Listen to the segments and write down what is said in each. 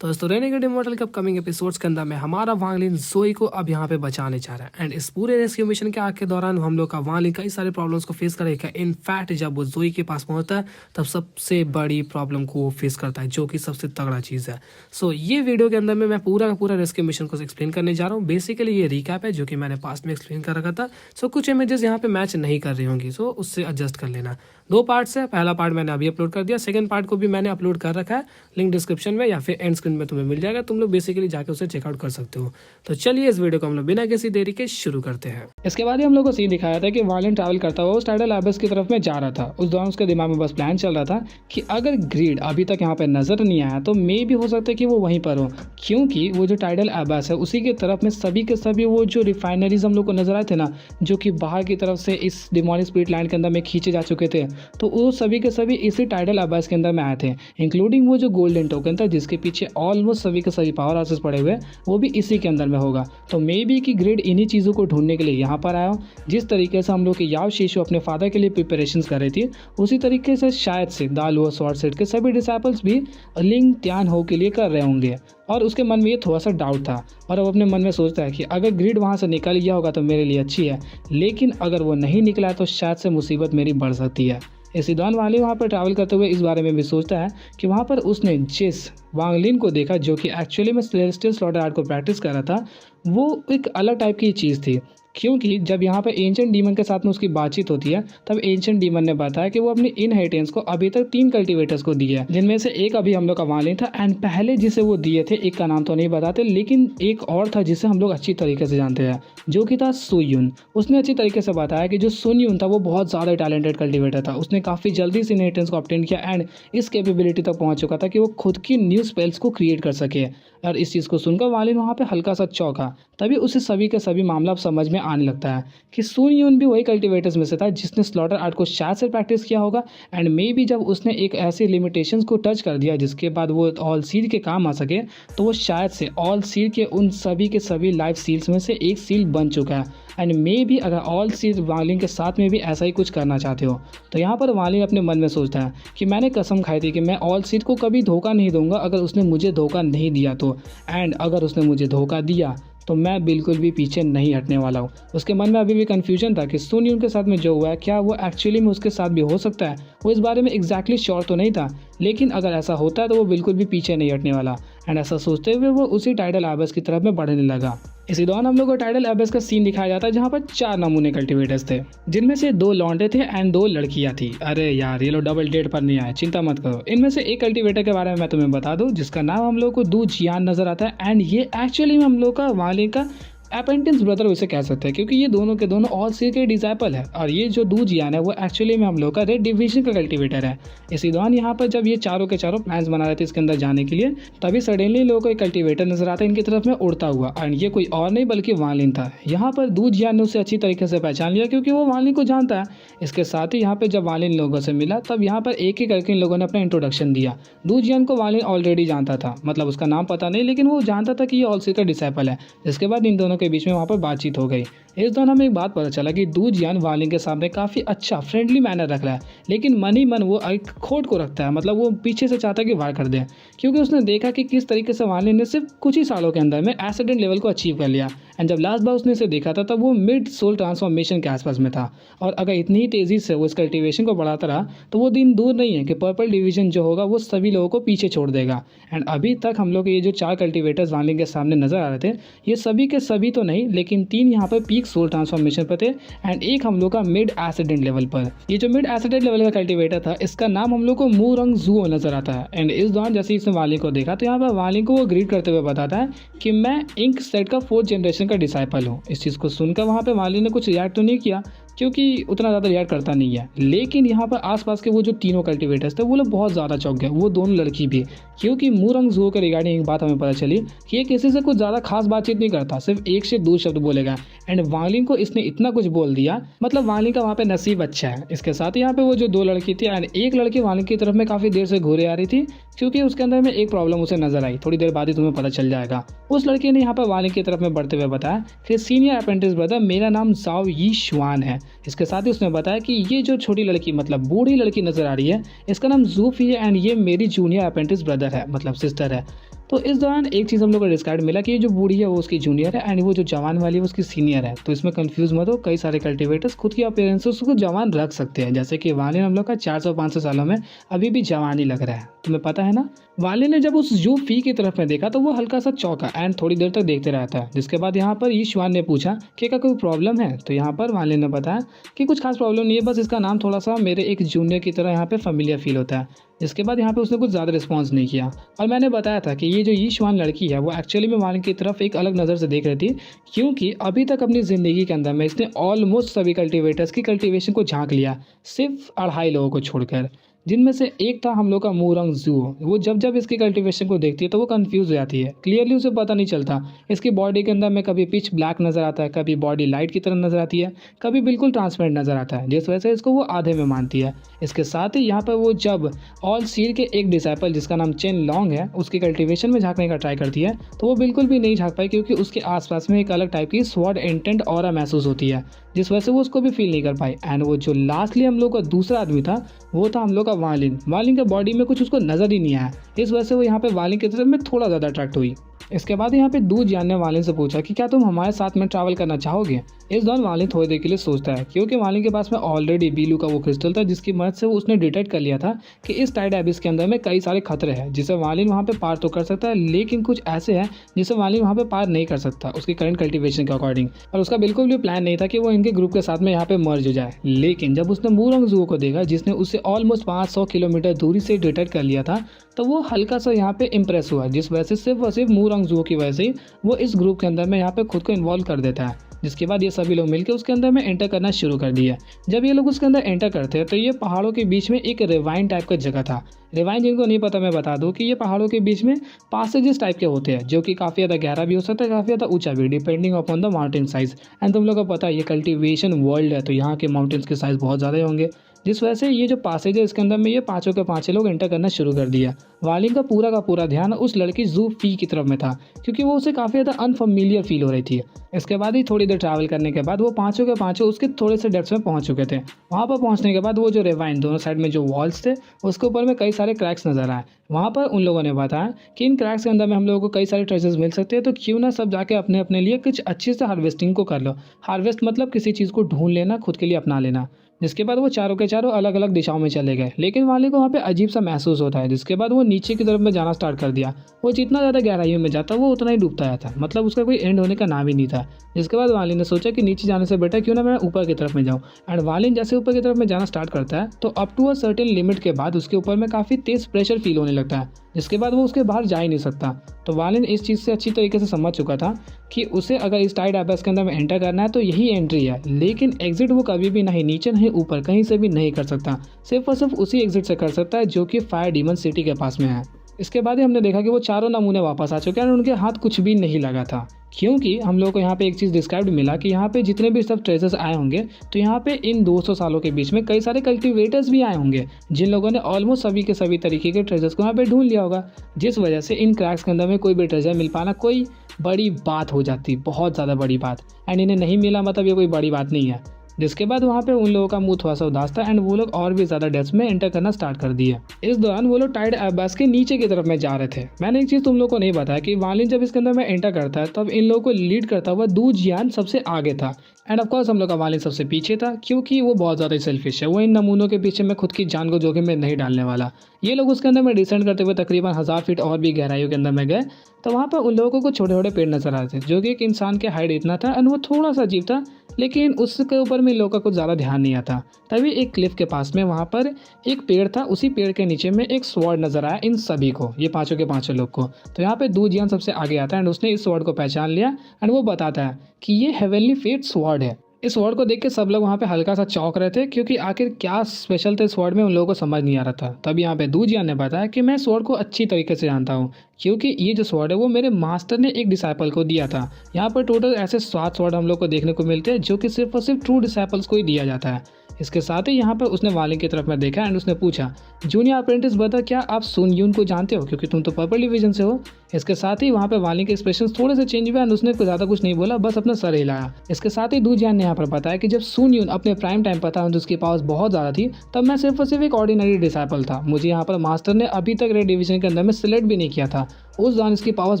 तो दोस्तों renegade immortal के अपकमिंग एपिसोड्स के अंदर में हमारा वांगलिन जोई को अब यहाँ पे बचाने चाह रहा है एंड इस पूरे रेस्क्यू मिशन के आग के दौरान हम लोग का वांगलिन कई सारे प्रॉब्लम्स को फेस करेगा। इनफैक्ट जब वो जोई के पास पहुंचता है तब सबसे बड़ी प्रॉब्लम को वो फेस करता है जो कि सबसे तगड़ा चीज़ है। सो ये वीडियो के अंदर में मैं पूरा का पूरा रेस्क्यू मिशन को एक्सप्लेन करने जा रहा हूँ। बेसिकली ये रिकैप है जो कि मैंने पास्ट में एक्सप्लेन कर रखा था। सो कुछ इमेजेस यहाँ पे मैच नहीं कर रही होंगी, सो उससे एडजस्ट कर लेना। 2 पार्ट्स है, पहला पार्ट मैंने अभी अपलोड कर दिया, सेकंड पार्ट को भी मैंने अपलोड कर रखा है, लिंक डिस्क्रिप्शन में या फिर एंड स्क्रीन में तुम्हें मिल जाएगा। तुम लोग बेसिकली जाके उसे चेकआउट कर सकते हो। तो चलिए इस वीडियो को हम लोग बिना किसी देरी के शुरू करते हैं। इसके बाद ही हम लोग को सीन दिखाया था कि वायलेंट ट्रैवल करता हुआ उस टाइडल एबस की तरफ में जा रहा था। उस दौरान उसके दिमाग में बस प्लान चल रहा था कि अगर ग्रीड अभी तक यहाँ पे नजर नहीं आया तो मे भी हो सकता है कि वो वहीं पर हो, क्योंकि वो जो टाइडल एबस है उसी की तरफ में सभी के सभी वो जो रिफाइनरीज हम लोग को नजर आए थे ना, जो कि बाहर की तरफ से इस डिमोनिक स्पिरिट लैंड के अंदर में खींचे जा चुके थे, तो वो सभी के सभी इसी टाइडल एबस के अंदर में आए थे, इंक्लूडिंग वो जो गोल्डन टोकन था जिसके पीछे ऑलमोस्ट सभी के सभी पावर हाउसेस पड़े हुए, वो भी इसी के अंदर में होगा। तो मे बी कि ग्रिड इन्हीं चीज़ों को ढूंढने के लिए यहाँ पर आया हो। जिस तरीके से हम लोग की याव शीशु अपने फादर के लिए प्रिपरेशंस कर रही थी, उसी तरीके से शायद से दालुआ स्वॉर्ड सेट के सभी डिसाइपल्स भी लिंग त्यान हो के लिए कर रहे होंगे। और उसके मन में ये थोड़ा सा डाउट था और अब अपने मन में सोचता है कि अगर ग्रिड वहाँ से निकल गया होगा तो मेरे लिए अच्छी है, लेकिन अगर वो नहीं निकला तो शायद से मुसीबत मेरी बढ़ सकती है। इसी दौरान वाली वहाँ पर ट्रैवल करते हुए इस बारे में भी सोचता है कि वहाँ पर उसने जिस वांगलिन को देखा जो कि एक्चुअली में सेलेस्टियल स्लॉटर आर्ट को प्रैक्टिस कर रहा था, वो एक अलग टाइप की चीज़ थी। क्योंकि जब यहाँ पे एंशिएंट डीमन के साथ में उसकी बातचीत होती है तब एंशिएंट डीमन ने बताया कि वो अपनी इनहेरिटेंस को अभी तक 3 कल्टीवेटर्स को दिए है, जिनमें से एक अभी हम लोग का वांगलिन था एंड पहले जिसे वो दिए थे, एक का नाम तो नहीं बताते, लेकिन एक और था जिसे हम लोग अच्छी तरीके से जानते हैं जो कि था सुयुन। उसने अच्छी तरीके से बताया कि जो सुनयुन था वो बहुत ज़्यादा टैलेंटेड कल्टीवेटर था। उसने काफ़ी जल्दी से इनहेरिटेंस को ऑब्टेन किया एंड इस कैपेबिलिटी तक पहुँच चुका था कि वो खुद की न्यू स्पेल्स को क्रिएट कर सके। और इस चीज़ को सुनकर वांगलिन वहाँ पे हल्का सा चौंका। तभी उसे सभी के सभी मामला समझ में आने लगता है कि सुनयुन भी वही कल्टीवेटर्स में से था जिसने स्लॉटर आर्ट को शायद से प्रैक्टिस किया होगा एंड मे बी जब उसने एक ऐसी लिमिटेशंस को टच कर दिया जिसके बाद वो ऑल सील के काम आ सके, तो वो शायद से ऑल सील के उन सभी के सभी लाइफ सील्स में से एक सील बन चुका है। एंड मे बी अगर ऑल सील वांगलिन के साथ में भी ऐसा ही कुछ करना चाहते हो, तो यहाँ पर वांगलिन अपने मन में सोचता है कि मैंने कसम खाई थी कि मैं ऑल सील को कभी धोखा नहीं दूंगा अगर उसने मुझे धोखा नहीं दिया तो, एंड अगर उसने मुझे धोखा दिया तो मैं बिल्कुल भी पीछे नहीं हटने वाला हूँ। उसके मन में अभी भी कन्फ्यूजन था कि सुनयुन के साथ में जो हुआ है क्या वो एक्चुअली में उसके साथ भी हो सकता है। वो इस बारे में एग्जैक्टली श्योर तो नहीं था, लेकिन अगर ऐसा होता है तो वो बिल्कुल भी पीछे नहीं हटने वाला। एंड ऐसा सोचते हुए वो उसी टाइडल एबस की तरफ में बढ़ने लगा। इसी दौरान हम लोग को टाइडल एबस का सीन दिखाया जाता है जहाँ पर 4 नमूने कल्टीवेटर्स थे, जिनमें से 2 लौंडे थे एंड 2 लड़कियां थी। अरे यार ये लोग डबल डेट पर नहीं आए, चिंता मत करो। इनमें से एक कल्टीवेटर के बारे में मैं तुम्हें बता दूं जिसका नाम हम लोग को दू जियान नजर आता है एंड ये एक्चुअली में हम लोग का वांगलिन का अपेंटिस ब्रदर उसे कह सकते हैं, क्योंकि ये दोनों के दोनों ऑल सील के डिसाइपल है। और ये जो दू जियान है वो एक्चुअली में हम लोग का रेड डिवीजन का कल्टीवेटर है। इसी दौरान यहाँ पर जब ये चारों के चारों प्लान्स बना रहे थे इसके अंदर जाने के लिए, तभी सडनली लोगों को एक कल्टीवेटर नजर आता है इनकी तरफ में उड़ता हुआ, एंड ये कोई और नहीं बल्कि वांगलिन था। यहाँ पर दू जियान ने उसे अच्छी तरीके से पहचान लिया क्योंकि वो वांगलिन को जानता है। इसके साथ ही यहाँ पे जब वांगलिन लोगों से मिला तब यहाँ पर एक एक करके इन लोगों ने अपना इंट्रोडक्शन दिया। दू जियान को वांगलिन ऑलरेडी जानता था, मतलब उसका नाम पता नहीं, लेकिन वो जानता था कि ये ऑल सील का डिसाइपल है। जिसके बाद इन दोनों के बीच में वहाँ पर बातचीत हो गई। इस दौरान हमें एक बात पता चला कि दू जियान वांगलिन के सामने काफ़ी अच्छा फ्रेंडली मैनर रख रहा है, लेकिन मन ही मन वो एक खोट को रखता है, मतलब वो पीछे से चाहता है कि वार कर दे, क्योंकि उसने देखा कि किस तरीके से वांगलिन ने सिर्फ कुछ ही सालों के अंदर में एसिडेंट लेवल को अचीव कर लिया। एंड जब लास्ट बार उसने इसे देखा था तब वो मिड सोल ट्रांसफॉर्मेशन के आसपास में था, और अगर इतनी ही तेज़ी से वो इस कल्टीवेशन को बढ़ाता रहा तो वो दिन दूर नहीं है कि पर्पल डिवीजन जो होगा वो सभी लोगों को पीछे छोड़ देगा। एंड अभी तक हम लोग ये जो 4 कल्टीवेटर्स वांगलिन के सामने नजर आ रहे थे, ये सभी के सभी तो नहीं, लेकिन 3 यहाँ पर पीक सोल ट्रांसफॉर्मेशन पर थे एंड एक हम लोग का मिड एसिडेंट लेवल पर। ये जो मिड एसिडेंट लेवल का कल्टीवेटर था इसका नाम हम लोग को मूरंग जुओ नजर आता है। एंड इस दौरान जैसे इसने वांगलिन को देखा तो यहाँ पर वांगलिन को वो ग्रीट करते हुए बताता है कि मैं इंक सेट का 4th जनरेशन का डिसाइपल हूँ। इस चीज़ को सुनकर वहाँ पे वांगलिन ने कुछ रिएक्ट तो नहीं किया क्योंकि उतना ज़्यादा रिएक्ट करता नहीं है, लेकिन यहाँ पर आसपास के वो जो तीनों कल्टीवेटर्स थे वो लोग बहुत ज़्यादा चौंक गए, वो दोनों लड़की भी, क्योंकि मूरंग जुओ के रिगार्डिंग एक बात हमें पता चली कि ये किसी से कुछ ज़्यादा खास बातचीत नहीं करता, सिर्फ 1 से 2 शब्द बोलेगा। एंड वांगलिन को इसने इतना कुछ बोल दिया, मतलब वांगलिन का वहाँ पे नसीब अच्छा है। इसके साथ ही यहाँ पे वो जो 2 लड़की थी एंड एक लड़की वांगलिन की तरफ में काफ़ी देर से घूरे आ रही थी, क्योंकि उसके अंदर में एक प्रॉब्लम उसे नजर आई। थोड़ी देर बाद ही तुम्हें पता चल जाएगा। उस लड़की ने यहाँ पर वांगलिन की तरफ में बढ़ते हुए बताया कि सीनियर अप्रेंटिस ब्रदर मेरा नाम जाओ यी शुआन है। इसके साथ ही उसने बताया कि ये जो छोटी लड़की मतलब बूढ़ी लड़की नजर आ रही है इसका नाम जूफी है एंड ये मेरी जूनियर अप्रेंटिस ब्रदर है, मतलब सिस्टर है। तो इस दौरान एक चीज़ हम लोग को डिस्कार्ड मिला कि ये जो बूढ़ी है वो उसकी जूनियर है एंड वो जो जवान वाली है वो उसकी सीनियर है। तो इसमें कंफ्यूज मत हो, कई सारे कल्टिवेटर्स खुद की अपीयरेंसेस को जवान रख सकते हैं, जैसे कि वालिन हम लोग का 400-500 सालों में अभी भी जवान ही लग रहा है, तुम्हें पता है ना। वालिन ने जब उस जू फी की तरफ में देखा तो वो हल्का सा चौंका एंड थोड़ी देर तक देखते रहता है। जिसके बाद यहाँ पर यीशुआन ने पूछा कि क्या कोई प्रॉब्लम है, तो यहाँ पर वालिन ने बताया कि कुछ खास प्रॉब्लम नहीं है, बस इसका नाम थोड़ा सा मेरे एक जूनियर की तरह यहाँ पे फेमिलियर फील होता है। इसके बाद यहाँ पे उसने कुछ ज़्यादा रिस्पॉन्स नहीं किया और मैंने बताया था कि ये जो यीशुआन लड़की है वो एक्चुअली में वालिन की तरफ एक अलग नज़र से देख रही थी, क्योंकि अभी तक अपनी ज़िंदगी के अंदर में इसने ऑलमोस्ट सभी कल्टिवेटर्स की कल्टिवेशन को झांक लिया, सिर्फ 2.5 लोगों को छोड़कर, जिनमें से एक था हम लोग का मूरंग जू। वो जब जब इसकी कल्टिवेशन को देखती है तो वो कंफ्यूज हो जाती है, क्लियरली उसे पता नहीं चलता। इसकी बॉडी के अंदर में कभी पिच ब्लैक नज़र आता है, कभी बॉडी लाइट की तरह नज़र आती है, कभी बिल्कुल ट्रांसपेरेंट नज़र आता है, जिस वजह से इसको वो आधे में मानती है। इसके साथ ही यहाँ पर वो जब ऑल सीर के एक डिसाइपल जिसका नाम चेन लॉन्ग है उसकी कल्टिवेशन में झांकने का ट्राई करती है तो वो बिल्कुल भी नहीं झांक पाई, क्योंकि उसके आसपास में एक अलग टाइप की स्वॉर्ड इंटेंट ऑरा महसूस होती है, जिस वजह से वो उसको भी फील नहीं कर पाई। एंड वो जो लास्टली हम लोग का दूसरा आदमी था वो था हम लोग का वालिन। वालिन के बॉडी में कुछ उसको नज़र ही नहीं आया, इस वजह से वो यहाँ पे वालिन की तरफ में थोड़ा ज़्यादा अट्रैक्ट हुई। इसके बाद यहाँ पे दूध जानने वालिन से पूछा कि क्या तुम हमारे साथ में ट्रैवल करना चाहोगे। इस दौरान वालिन थोड़ी देर के लिए सोचता है, क्योंकि वालिन के पास में ऑलरेडी बीलू का वो क्रिस्टल था जिसकी मदद से वो उसने डिटेक्ट कर लिया था कि इस टाइड एबिस के अंदर में कई सारे खतरे हैं जिसे वालिन वहाँ पे पार तो कर सकता है, लेकिन कुछ ऐसे हैं जिसे वालिन वहाँ पे पार नहीं कर सकता उसकी करंट कल्टिवेशन के अकॉर्डिंग। और उसका बिल्कुल भी प्लान नहीं था कि वो इनके ग्रुप के साथ में यहाँ पे मर्ज हो जाए। लेकिन जब उसने मूरंग जू को देखा जिसने उससे ऑलमोस्ट 500 किलोमीटर दूरी से डिटेक्ट कर लिया था, तो वो हल्का सा यहाँ पे इंप्रेस हुआ, जिस वजह से सिर्फ और सिर्फ मूरंग जू की वजह से वो इस ग्रुप के अंदर में यहाँ पे खुद को इन्वॉल्व कर देता है। जिसके बाद ये सभी लोग मिलकर उसके अंदर में एंटर करना शुरू कर दिया। जब ये लोग उसके अंदर एंटर करते हैं तो ये पहाड़ों के बीच में एक रिवाइन टाइप का जगह था। रिवाइन जिनको नहीं पता मैं बता दूं कि ये पहाड़ों के बीच में पासेजेस टाइप के होते हैं, जो कि काफ़ी ज़्यादा गहरा भी हो सकता है, काफ़ी ज़्यादा ऊंचा भी, depending upon the mountain size. And तुम लोग को पता है ये कल्टिवेशन वर्ल्ड है तो यहाँ के माउंटेन्स के साइज़ बहुत ज़्यादा होंगे, जिस वजह से ये जो पासेज है इसके अंदर में ये पाँचों के पाँचों लोग एंटर करना शुरू कर दिया। वालिन का पूरा ध्यान उस लड़की जू फी की तरफ में था, क्योंकि वो उसे काफ़ी ज़्यादा अनफेमिलियर फील हो रही थी। इसके बाद ही थोड़ी देर ट्रैवल करने के बाद वो पाँचों के पाँचों उसके थोड़े से डेप्थ में पहुंच चुके थे। वहाँ पर पहुंचने के बाद वो जो रिवाइन दोनों साइड में जो वॉल्स थे उसके ऊपर में कई सारे क्रैक्स नजर आए। वहाँ पर उन लोगों ने बताया कि इन क्रैक्स के अंदर में हम लोगों को कई सारे ट्रेजर्स मिल सकते हैं, तो क्यों ना सब जाके अपने अपने लिए कुछ अच्छे से हार्वेस्टिंग को कर लो। हार्वेस्ट मतलब किसी चीज़ को ढूंढ लेना, खुद के लिए अपना लेना। जिसके बाद वो चारों के चारों अलग अलग दिशाओं में चले गए, लेकिन वालिन को वहाँ पे अजीब सा महसूस होता है। जिसके बाद वो नीचे की तरफ में जाना स्टार्ट कर दिया। वो जितना ज़्यादा गहराइयों में जाता वो उतना ही डूबता जाता, मतलब उसका कोई एंड होने का नाम ही नहीं था। जिसके बाद वालिन ने सोचा कि नीचे जाने से बेटर क्यों ना मैं ऊपर की तरफ में जाऊँ। एंड वालिन जैसे ऊपर की तरफ में जाना स्टार्ट करता है तो up to a certain limit के बाद उसके ऊपर में काफ़ी तेज प्रेशर फील होने लगता है, जिसके बाद वो उसके बाहर जा ही नहीं सकता। तो वालिन इस चीज़ से अच्छी तरीके से समझ चुका था कि उसे अगर इस टाइड एबिस के अंदर में एंटर करना है तो यही एंट्री है, लेकिन एग्जिट वो कभी भी नहीं नीचे नहीं ऊपर कहीं से भी नहीं कर सकता, सिर्फ और सिर्फ उसी एग्जिट से कर सकता है जो कि फायर डीमन सिटी के पास में है। इसके बाद ही हमने देखा कि वो चारों नमूने वापस आ चुके हैं और उनके हाथ कुछ भी नहीं लगा था, क्योंकि हम लोग को यहाँ पे एक चीज़ डिस्क्राइब मिला कि यहाँ पे जितने भी सब ट्रेजर्स आए होंगे तो यहाँ पे इन 200 सालों के बीच में कई सारे कल्टिवेटर्स भी आए होंगे जिन लोगों ने ऑलमोस्ट सभी के सभी तरीके के ट्रेजर्स को यहाँ पे ढूंढ लिया होगा, जिस वजह से इन क्रैक्स के अंदर में कोई भी ट्रेजर मिल पाना कोई बड़ी बात हो जाती, बहुत ज़्यादा बड़ी बात। एंड इन्हें नहीं मिला मतलब ये कोई बड़ी बात नहीं है। जिसके बाद वहाँ पे उन लोगों का मुंह थोड़ा सा उदास था एंड वो लोग और भी ज़्यादा डेप्थ में एंटर करना स्टार्ट कर दिए। इस दौरान वो लोग टाइड एबिस के नीचे की तरफ में जा रहे थे। मैंने एक चीज़ तुम लोग को नहीं बताया कि वालिन जब इसके अंदर में एंटर करता है तब इन लोगों को लीड करता हुआ दू जियान सबसे आगे था एंड ऑफकोर्स हम लोग का वालिन सबसे पीछे था, क्योंकि वो बहुत ज़्यादा सेल्फिश है। वो इन नमूनों के पीछे में खुद की जान को जोखिम में नहीं डालने वाला। ये लोग उसके अंदर में डिसेंड करते हुए तकरीबन 1000 फीट और भी गहराइयों के अंदर में गए तो वहाँ पर उन लोगों को कुछ छोटे छोटे पेड़ नजर आ रहे थे जो कि एक इंसान के हाइट इतना था एंड वो थोड़ा सा अजीब था, लेकिन उसके ऊपर में लोगों का कुछ ज़्यादा ध्यान नहीं आता। तभी एक क्लिफ के पास में वहाँ पर एक पेड़ था, उसी पेड़ के नीचे में एक स्वॉर्ड नजर आया इन सभी को, ये पाँचों के पाँचों लोग को। तो यहाँ पे दू जियान सबसे आगे आता है एंड उसने इस स्वॉर्ड को पहचान लिया एंड वो बताता है कि ये हेवनली फेट स्वॉर्ड है। इस वर्ड को देख के सब लोग वहाँ पे हल्का सा चौंक रहे थे, क्योंकि आखिर क्या स्पेशल था इस वर्ड में उन लोगों को समझ नहीं आ रहा था। तब यहाँ पे दूजिया ने बताया कि मैं इस वर्ड को अच्छी तरीके से जानता हूँ, क्योंकि ये जो स्वॉर्ड है वो मेरे मास्टर ने एक डिसाइपल को दिया था। यहाँ पर टोटल ऐसे 7 स्वॉर्ड हम लोग को देखने को मिलते हैं जो कि सिर्फ और सिर्फ ट्रू डिसाइपल्स को ही दिया जाता है। इसके साथ ही यहाँ पर उसने वालिन की तरफ में देखा एंड उसने पूछा, जूनियर अप्रेंटिस बता क्या आप सुन यून को जानते हो, क्योंकि तुम तो पर्पल डिवीजन से हो। इसके साथ ही वहाँ पे वालिन के एक्सप्रेशन थोड़े से चेंज हुए एंड उसने ज़्यादा कुछ नहीं बोला, बस अपना सर हिलाया। इसके साथ ही दूजियान ने यहाँ पर बताया कि जब सुन यून अपने प्राइम टाइम पर था और उसकी पावर्स बहुत ज़्यादा थी तब मैं सिर्फ और सिर्फ एक ऑर्डिनरी डिसाइपल था। मुझे यहाँ पर मास्टर ने अभी तक रेड डिवीजन के अंदर में सिलेक्ट भी नहीं किया था। उस दौरान इसकी पावर्स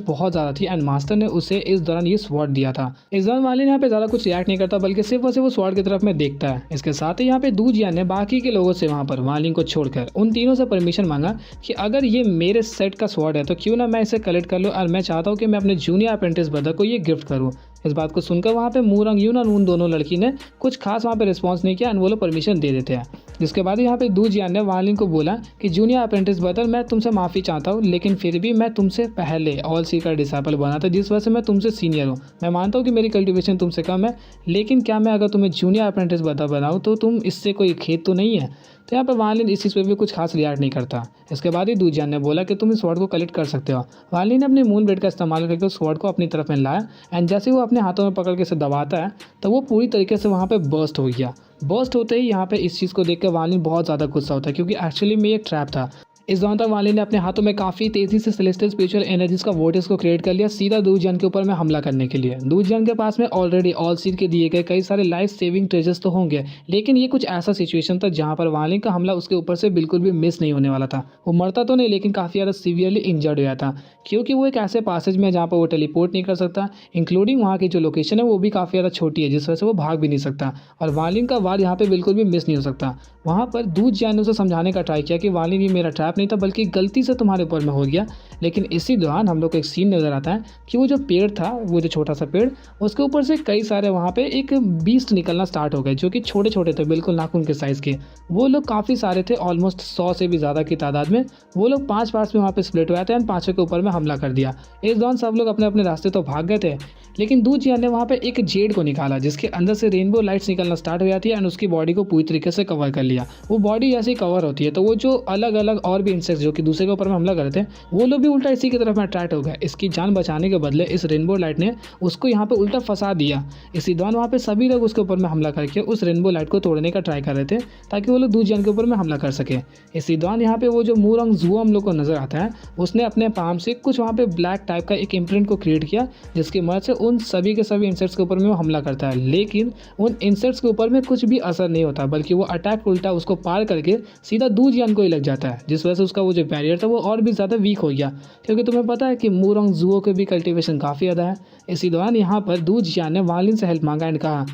बहुत ज़्यादा थी एंड मास्टर ने उसे इस दौरान ये स्वॉर्ड दिया था। इस दौरान वालिन यहाँ पे ज़्यादा कुछ रिएक्ट नहीं करता बल्कि सिर्फ और सिर्फ वो स्वॉर्ड की तरफ में देखता है। इसके साथ ही यहाँ पे दू जियान ने बाकी के लोगों से वहाँ पर वालिन को छोड़कर उन तीनों से परमिशन मांगा कि अगर ये मेरे सेट का स्वॉर्ड है तो क्यों ना मैं इसे कलेक्ट कर लूँ और मैं चाहता हूँ कि मैं अपने जूनियर अप्रेंटिस ब्रदर को ये गिफ्ट करूँ। इस बात को सुनकर वहाँ पे मूरंग यून और उन दोनों लड़की ने कुछ खास वहाँ पे रिस्पॉन्स नहीं किया एंड वो लोग परमिशन दे देते हैं। जिसके बाद यहाँ पे दू जियान ने वालिन को बोला कि जूनियर अप्रेंटिस ब्रदर, मैं तुमसे माफ़ी चाहता हूँ लेकिन फिर भी मैं तुमसे पहले ऑल सी का डिसाइपल बना था, जिस वजह से मैं तुमसे सीनियर हूँ। मैं मानता हूँ कि मेरी कल्टिवेशन तुमसे कम है, लेकिन क्या मैं अगर तुम्हें जूनियर अप्रेंटिस ब्रदर बनाऊँ तो तुम इससे कोई खेद तो नहीं है। तो यहाँ पर वालिन इस चीज़ पर भी कुछ खास रिएक्ट नहीं करता। इसके बाद ही दू जियान ने बोला कि तुम इस स्वॉर्ड को कलेक्ट कर सकते हो। वालिन ने अपने मून ब्लेड का इस्तेमाल करके उस स्वॉर्ड को अपनी तरफ में लाया एंड जैसे वो अपने हाथों में पकड़ के इसे दबाता है तो वो पूरी तरीके से वहाँ पे बर्स्ट हो गया। बर्स्ट होते ही यहाँ पे इस चीज़ को देख कर वालिन बहुत ज़्यादा गुस्सा होता है क्योंकि एक्चुअली में ये ट्रैप था। इस दौरान तक वालिन ने अपने हाथों में काफ़ी तेज़ी से सेलेस्टियल स्पिरिचुअल एनर्जीज का वोर्टेक्स को क्रिएट कर लिया सीधा दू जियान के ऊपर में हमला करने के लिए। दू जियान के पास में ऑलरेडी ऑल सीड के दिए गए कई सारे लाइफ सेविंग ट्रेजर्स तो होंगे, लेकिन ये कुछ ऐसा सिचुएशन था जहाँ पर वालिन का हमला उसके ऊपर से बिल्कुल भी मिस नहीं होने वाला था। वो मरता तो नहीं लेकिन काफ़ी ज़्यादा सीवियरली इंजर्ड हुआ था क्योंकि वो एक ऐसे पासेज में जहाँ पर वो टेलीपोर्ट नहीं कर सकता, इंक्लूडिंग वहाँ की जो लोकेशन है वो भी काफ़ी ज़्यादा छोटी है जिस वजह से वो भाग भी नहीं सकता और वालिन का वार यहाँ पे बिल्कुल भी मिस नहीं हो सकता। वहाँ पर दू जियान ने उसे समझाने का ट्राई किया कि वालिन ये मेरा ट्रैप नहीं था बल्कि गलती से तुम्हारे ऊपर में हो गया। लेकिन इसी दौरान हम लोग को एक सीन नज़र आता है कि वो जो पेड़ था, वो जो छोटा सा पेड़, उसके ऊपर से कई सारे वहाँ पे एक बीस्ट निकलना स्टार्ट हो गए जो कि छोटे छोटे थे, बिल्कुल नाखून के साइज़ के। वो लोग काफ़ी सारे थे, ऑलमोस्ट 100 से भी ज़्यादा की तादाद में। वो लोग 5 पार्ट्स में वहाँ पे स्प्लिट हुए थे एंड 5 के ऊपर में हमला कर दिया। इस दौरान सब लोग अपने अपने रास्ते तो भाग गए थे, लेकिन दू जियान ने वहाँ पे एक जेड को निकाला जिसके अंदर से रेनबो लाइट्स निकलना स्टार्ट हो जाती है एंड उसकी बॉडी को पूरी तरीके से कवर कर लिया। वो बॉडी ऐसे ही कवर होती है तो वो जो अलग अलग और भी इंसेक्ट्स जो कि दूसरे के ऊपर में हमला कर रहे थे वो लोग भी उल्टा इसी की तरफ में अट्रैक्ट हो गए। इसकी जान बचाने के बदले इस रेनबो लाइट ने उसको यहाँ पे उल्टा फंसा दिया। इसी दौरान वहाँ पे सभी लोग उसके ऊपर में हमला करके उस रेनबो लाइट को तोड़ने का ट्राई कर रहे थे ताकि वो लोग दू जियान के ऊपर में हमला कर सके। इसी दौरान यहाँ पे वो जो मूरंग जुओ हम लोग को नजर आता है उसने अपने पाम से कुछ वहाँ पे ब्लैक टाइप का एक इम्प्रिंट को क्रिएट किया जिसकी मदद से उन सभी के सभी इंसेक्ट्स के ऊपर में वो हमला करता है। लेकिन उन इंसेक्ट्स के ऊपर में कुछ भी असर नहीं होता बल्कि वो अटैक उल्टा उसको पार करके सीधा दू जियान को ही लग जाता है, जिस वजह से उसका वो जो बैरियर था वो और भी ज़्यादा वीक हो गया। क्योंकि तुम्हें पता है कि मूरंग जुओ के भी कल्टीवेशन काफ़ी ज़्यादा है। इसी दौरान यहाँ पर दू जियान ने वालिन से हेल्प मांगा एंड कहा,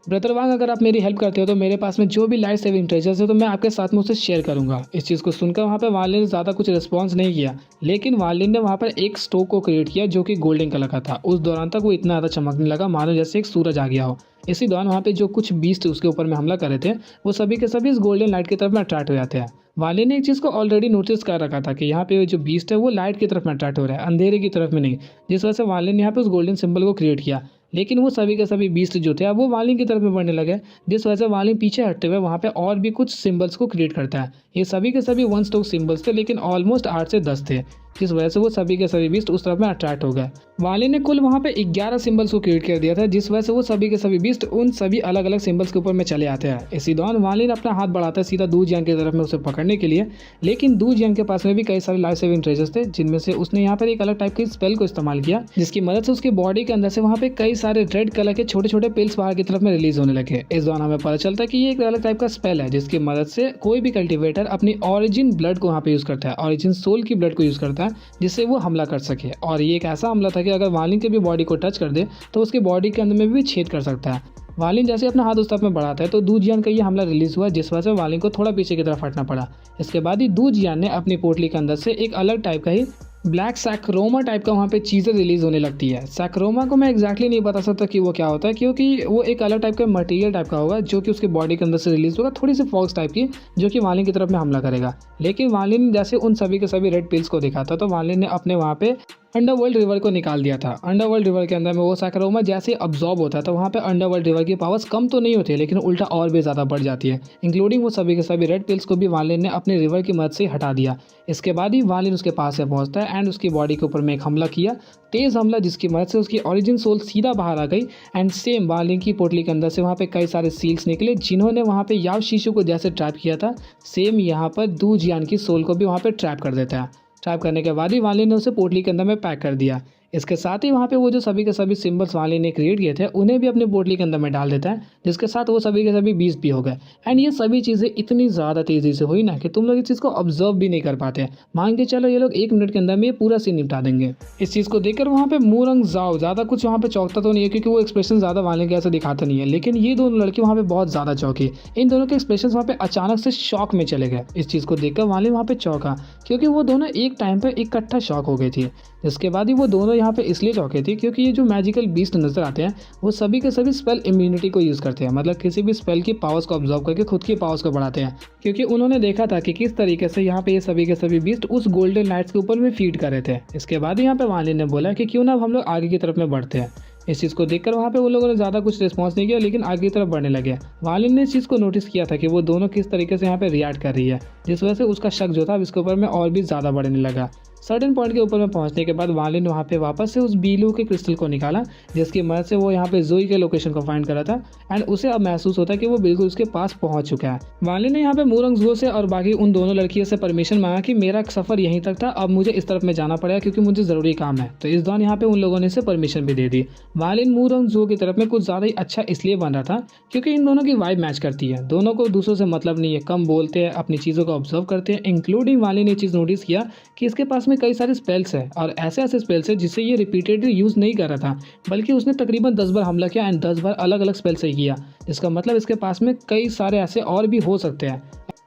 ब्रदर वांग, अगर आप मेरी हेल्प करते हो तो मेरे पास में जो भी लाइफ सेविंग ट्रेजर्स है तो मैं आपके साथ में उसे शेयर करूंगा। इस चीज़ को सुनकर वहाँ पे वालिन ने ज़्यादा कुछ रिस्पॉन्स नहीं किया, लेकिन वालिन ने वहाँ पर एक स्टोक को क्रिएट किया जो कि गोल्डन कलर का था। उस दौरान तक वो इतना ज़्यादा चमकने लगा मानो जैसे एक सूरज आ गया हो। इसी दौरान वहाँ पे जो कुछ बीस्ट उसके ऊपर में हमला कर रहे थे वो सभी के सभी इस गोल्डन लाइट की तरफ में अट्रैक्ट हो जाते हैं। वालिन ने एक चीज़ को ऑलरेडी नोटिस कर रखा था कि यहाँ पे जो बीस्ट है वो लाइट की तरफ में अट्रैक्ट हो रहा है, अंधेरे की तरफ में नहीं, जिस वजह से वालिन ने यहाँ पे उस गोल्डन सिंबल को क्रिएट किया। लेकिन वो सभी के सभी बीस्ट जो थे अब वो वालिन की तरफ में बढ़ने लगे, जिस वजह से वालिन पीछे हटते हुए वहाँ पे और भी कुछ सिंबल्स को क्रिएट करता है। ये सभी के सभी वन स्टोक सिंबल्स थे लेकिन ऑलमोस्ट 8 से 10 थे, जिस वजह से वो सभी के सभी बीस्ट उस तरफ में अट्रैक्ट हो गए। वालिन ने कुल वहाँ पे 11 सिंबल्स को क्रिएट कर दिया था, जिस वजह से वो सभी के सभी बीस्ट उन सभी अलग अलग सिंबल्स के ऊपर में चले आते हैं। इसी दौरान वालिन अपना हाथ बढ़ाता है सीधा दू जियान की तरफ में उसे पकड़ने के लिए, लेकिन दू जियान के पास में भी कई सारे लाइफ सेविंग ट्रेजर्स थे जिनमें से उसने यहाँ पर एक अलग टाइप के स्पेल को इस्तेमाल किया जिसकी मदद से उसकी बॉडी के अंदर से वहाँ पे कई सारे रेड कलर के छोटे छोटे पिल्स बाहर की तरफ में रिलीज होने लगे। इस दौरान हमें पता चलता है कि ये एक अलग टाइप का स्पेल है जिसकी मदद से कोई भी कल्टीवेटर अपनी ऑरिजिन ब्लड को वहाँ पे यूज करता है, ऑरिजिन सोल की ब्लड को यूज करता है जिससे वो हमला कर सके। और ये एक ऐसा हमला था कि अगर वालिन के भी बॉडी को टच कर दे तो उसकी बॉडी के अंदर में भी छेद कर सकता है। वालिन जैसे अपना हाथ उस तरफ में बढ़ाता है तो दू जियान का ये हमला रिलीज हुआ जिस वजह से वालिन को थोड़ा पीछे की तरफ हटना पड़ा। इसके बाद ही दू जियान ने अपनी पोटली के अंदर से एक अलग टाइप का ही ब्लैक सैक्रोमा टाइप का वहाँ पे चीज़ें रिलीज होने लगती है। सैक्रोमा को मैं एग्जैक्टली नहीं बता सकता कि वो क्या होता है क्योंकि वो एक अलग टाइप का मटेरियल टाइप का होगा जो कि उसकी बॉडी के अंदर से रिलीज होगा, थोड़ी सी फॉक्स टाइप की, जो कि वालिन की तरफ में हमला करेगा। लेकिन वालिन जैसे उन सभी के सभी रेड पिल्स को देखा था तो वालिन ने अपने वहाँ पे अंडरवर्ल्ड रिवर को निकाल दिया था। अंडरवर्ल्ड रिवर के अंदर में वो सैक्रोमा जैसे अब्जॉर्ब होता है तो वहाँ पे अंडरवर्ल्ड रिवर की पावर्स कम तो नहीं होती है लेकिन उल्टा और भी ज़्यादा बढ़ जाती है, इंक्लूडिंग वो सभी के सभी रेड पिल्स को भी वालिन ने अपने रिवर की मदद से हटा दिया। इसके बाद ही वालिन उसके पास से पहुँचता है एंड उसकी बॉडी के ऊपर में एक हमला किया, तेज़ हमला, जिसकी मदद से उसकी ओरिजिन सोल सीधा बाहर आ गई एंड सेम वालिन की पोटली के अंदर से वहाँ पे कई सारे सील्स निकले जिन्होंने वहाँ पे याव शिशु को जैसे ट्रैप किया था सेम यहाँ पर दू जियान की सोल को भी वहाँ पे ट्रैप कर देता है। ट्रैप करने के बाद ही वालिन ने उसे पोटली के अंदर में पैक कर दिया। इसके साथ ही वहाँ पे वो जो सभी के सभी सिंबल्स वाले ने क्रिएट किए थे उन्हें भी अपने पोटली के अंदर में डाल देता है, जिसके साथ वो सभी के सभी बीस्ट भी हो गए। एंड ये सभी चीज़ें इतनी ज़्यादा तेज़ी से हुई ना कि तुम लोग इस चीज़ को ऑब्जर्व भी नहीं कर पाते। मान के चलो ये लोग 1 मिनट के अंदर में ये पूरा सीन निपटा देंगे। इस चीज़ को देखकर वहाँ पे मूरंग जाओ ज़्यादा कुछ वहाँ पे चौंकता तो नहीं है, क्योंकि वो एक्सप्रेशन ज़्यादा वाले के ऐसा दिखाता नहीं है, लेकिन ये दोनों लड़के वहाँ पे बहुत ज़्यादा चौंकी। इन दोनों के एक्सप्रेशन वहाँ पे अचानक से शॉक में चले गए। इस चीज़ को देखकर वाले वहाँ पे चौंका, क्योंकि वो दोनों एक टाइम पर इकट्ठा शॉक हो गई थी। इसके बाद ही वो दोनों यहाँ पे इसलिए चौंके थे क्योंकि ये जो मैजिकल बीस्ट नजर आते हैं वो सभी के सभी स्पेल इम्यूनिटी को यूज़ करते हैं, मतलब किसी भी स्पेल की पावर्स को ऑब्जर्व करके खुद की पावर्स को बढ़ाते हैं। क्योंकि उन्होंने देखा था कि किस तरीके से यहाँ पे ये सभी के सभी बीस्ट उस गोल्डन लाइट्स के ऊपर में फीड कर रहे थे। इसके बाद यहाँ पे वालिन ने बोला कि क्यों ना हम लोग आगे की तरफ में बढ़ते हैं। इस चीज़ को देखकर वहाँ पे उन लोगों ने ज़्यादा कुछ रिस्पॉन्स नहीं किया, लेकिन आगे की तरफ बढ़ने लगे। वालिन ने इस चीज़ को नोटिस किया था कि वो दोनों किस तरीके से यहाँ पे रिएक्ट कर रही है, जिस वजह से उसका शक जो था अब इसके ऊपर में और भी ज़्यादा बढ़ने लगा। सर्टेन पॉइंट के ऊपर में पहुंचने के बाद वालिन ने वहाँ पे वापस से उस बीलू के क्रिस्टल को निकाला, जिसकी मदद से वो यहाँ पे जोई के लोकेशन को फाइंड करा था। एंड उसे अब महसूस होता है कि वो बिल्कुल उसके पास पहुंच चुका है। वालिन ने यहाँ पे मूरंग जुओ से और बाकी उन दोनों लड़कियों से परमिशन मांगा कि मेरा सफ़र यहीं तक था, अब मुझे इस तरफ में जाना पड़ेगा क्योंकि मुझे ज़रूरी काम है। तो इस दौरान यहाँ पे उन लोगों ने इसे परमिशन भी दे दी। वालिन मूरंग जुओ की तरफ में कुछ ज़्यादा ही अच्छा इसलिए बन रहा था क्योंकि इन दोनों की वाइब मैच करती है। दोनों को दूसरों से मतलब नहीं है, कम बोलते हैं, अपनी चीज़ों को ऑब्जर्व करते हैं। इंक्लूडिंग वालिन ने चीज़ नोटिस किया कि इसके पास में कई सारे स्पेल्स है और ऐसे ऐसे स्पेल्स है जिसे ये रिपीटेडली यूज़ नहीं कर रहा था, बल्कि उसने तकरीबन 10 बार हमला किया एंड 10 बार अलग अलग स्पेल से किया। इसका मतलब इसके पास में कई सारे ऐसे और भी हो सकते हैं,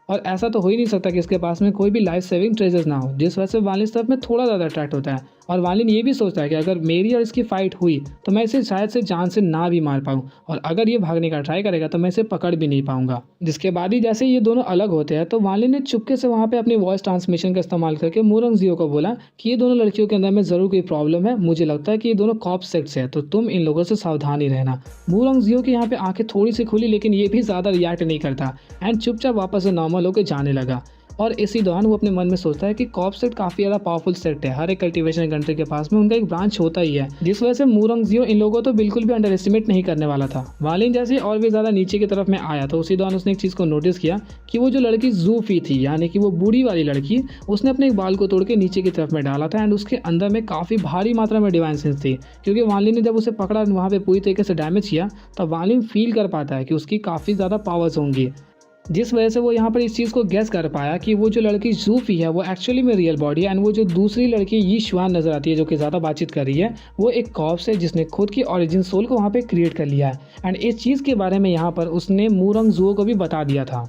और ऐसा तो हो ही नहीं सकता कि इसके पास में कोई भी लाइफ सेविंग ट्रेजर्स ना हो, जिस वजह से वालिन इस तरफ में थोड़ा ज़्यादा अट्रैक्ट होता है। और वालिन ये भी सोचता है कि अगर मेरी और इसकी फाइट हुई तो मैं इसे शायद से जान से ना भी मार पाऊँ, और अगर ये भागने का ट्राई करेगा तो मैं इसे पकड़ भी नहीं पाऊंगा। जिसके बाद ही जैसे ये दोनों अलग होते हैं तो वालिन ने चुपके से वहाँ पे अपनी वॉइस ट्रांसमिशन का इस्तेमाल करके मूरंग जियो को बोला कि ये दोनों लड़कियों के अंदर में ज़रूर कोई प्रॉब्लम है, मुझे लगता है कि ये दोनों कॉप सेक्ट्स है, तो तुम इन लोगों से सावधान ही रहना। मूरंग जियो की यहाँ पे आंखें थोड़ी सी खुली, लेकिन ये भी ज़्यादा रिएक्ट नहीं करता एंड चुपचाप वापस से नॉर्मल होकर जाने लगा। और इसी दौरान वो अपने मन में सोचता है कि कॉप सेट काफ़ी ज़्यादा पावरफुल सेट है, हर एक कल्टीवेशन कंट्री के पास में उनका एक ब्रांच होता ही है, जिस वजह से मूरंग जियो इन लोगों को तो बिल्कुल भी अंडर एस्टिमेट नहीं करने वाला था। वालिन जैसे और भी ज़्यादा नीचे की तरफ में आया तो उसी दौरान उसने एक चीज़ को नोटिस किया कि वो जो लड़की जूफी थी, यानी कि वो बूढ़ी वाली लड़की, उसने अपने एक बाल को तोड़ के नीचे की तरफ में डाला था एंड उसके अंदर में काफ़ी भारी मात्रा में डिवाइन सेंस थी। क्योंकि वालिन ने जब उसे पकड़ा वहाँ पर पूरी तरीके से डैमेज किया तब वालिन फील कर पाता है कि उसकी काफ़ी ज़्यादा पावर्स होंगी, जिस वजह से वो यहाँ पर इस चीज़ को गेस कर पाया कि वो जो लड़की जूफी है वो एक्चुअली में रियल बॉडी है एंड वो जो दूसरी लड़की यी शुआन नज़र आती है जो कि ज़्यादा बातचीत कर रही है वो एक कॉप्स है जिसने खुद की ओरिजिन सोल को वहाँ पे क्रिएट कर लिया है। एंड इस चीज़ के बारे में यहाँ पर उसने मूरंग जुओ को भी बता दिया था।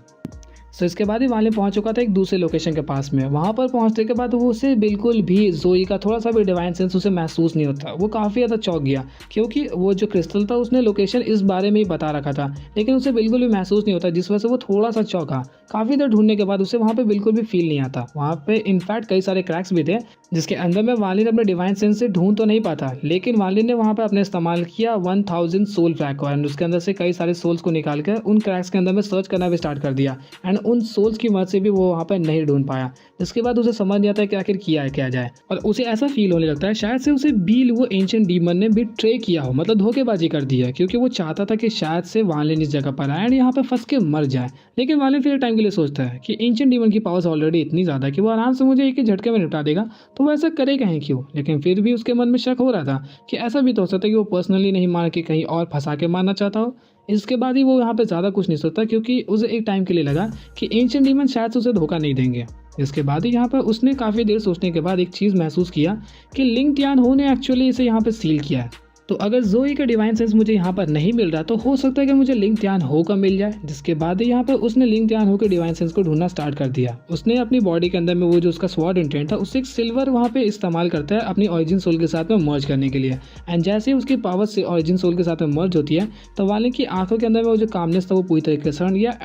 सो इसके बाद ही वालिन पहुंच चुका था एक दूसरे लोकेशन के पास में। वहाँ पर पहुंचने के बाद वो उसे बिल्कुल भी जोई का थोड़ा सा भी डिवाइन सेंस उसे महसूस नहीं होता। वो काफ़ी ज़्यादा चौंक गया क्योंकि वो जो क्रिस्टल था उसने लोकेशन इस बारे में ही बता रखा था, लेकिन उसे बिल्कुल भी महसूस नहीं होता, जिस वजह से वो थोड़ा सा चौंका। काफ़ी देर ढूंढने के बाद उसे वहाँ पे बिल्कुल भी फील नहीं आता। वहाँ पे इनफैक्ट कई सारे क्रैक्स भी थे जिसके अंदर में वालिन अपने डिवाइन सेंस से ढूंढ तो नहीं पाता, लेकिन वालिन ने वहाँ पे अपने इस्तेमाल किया 1000 सोल फ्रैग को एंड उसके अंदर से कई सारे सोल्स को निकाल कर उन क्रैक्स के अंदर में सर्च करना भी स्टार्ट कर दिया एंड उन सोल्स की मदद से भी वो वहाँ पर नहीं ढूंढ पाया। इसके बाद उसे समझ नहीं आता है कि आखिर किया है क्या जाए, और उसे ऐसा फील होने लगता है शायद से उसे बील वो एंशिएंट डीमन ने भी ट्रे किया हो, मतलब धोखेबाजी कर दी है, क्योंकि वो चाहता था कि शायद से वालिन इस जगह पर आए एंड यहाँ पे फंस के मर जाए। लेकिन वालिन फिर टाइम के लिए सोचता है कि एंशिएंट डीमन की पावर्स ऑलरेडी इतनी ज़्यादा कि वो आराम से मुझे एक ही झटके में निपटा देगा, तो वो ऐसा करेगा ही क्यों। लेकिन फिर भी उसके मन में शक हो रहा था कि ऐसा भी तो हो सकता है कि वो पर्सनली नहीं मार के कहीं और फंसा के मारना चाहता हो। इसके बाद ही वो यहाँ पे ज़्यादा कुछ नहीं सोचता क्योंकि उसे एक टाइम के लिए लगा कि एंशिएंट डीमन शायद उसे धोखा नहीं देंगे। इसके बाद ही यहाँ पर उसने काफ़ी देर सोचने के बाद एक चीज़ महसूस किया कि लिंग टियान हो ने एक्चुअली इसे यहाँ पे सील किया है। तो अगर जोई का डिवाइन सेंस मुझे यहाँ पर नहीं मिल रहा तो हो सकता है कि मुझे लिंग टियान हो का मिल जाए। जिसके बाद ही यहाँ पर उसने लिंग टियान हो के डिवाइन सेंस को ढूंढना स्टार्ट कर दिया। उसने अपनी बॉडी के अंदर में वो जो उसका स्वॉर्ड इंटेंट था उससे एक सिल्वर वहाँ पे इस्तेमाल करता है अपनी ओरिजिन सोल के साथ में मर्ज करने के लिए। एंड जैसे ही उसकी पावर से ओरिजिन सोल के साथ में मर्ज होती है तो वालिन की आंखों के अंदर में वो जो कामनेस था वो पूरी तरीके से हट गया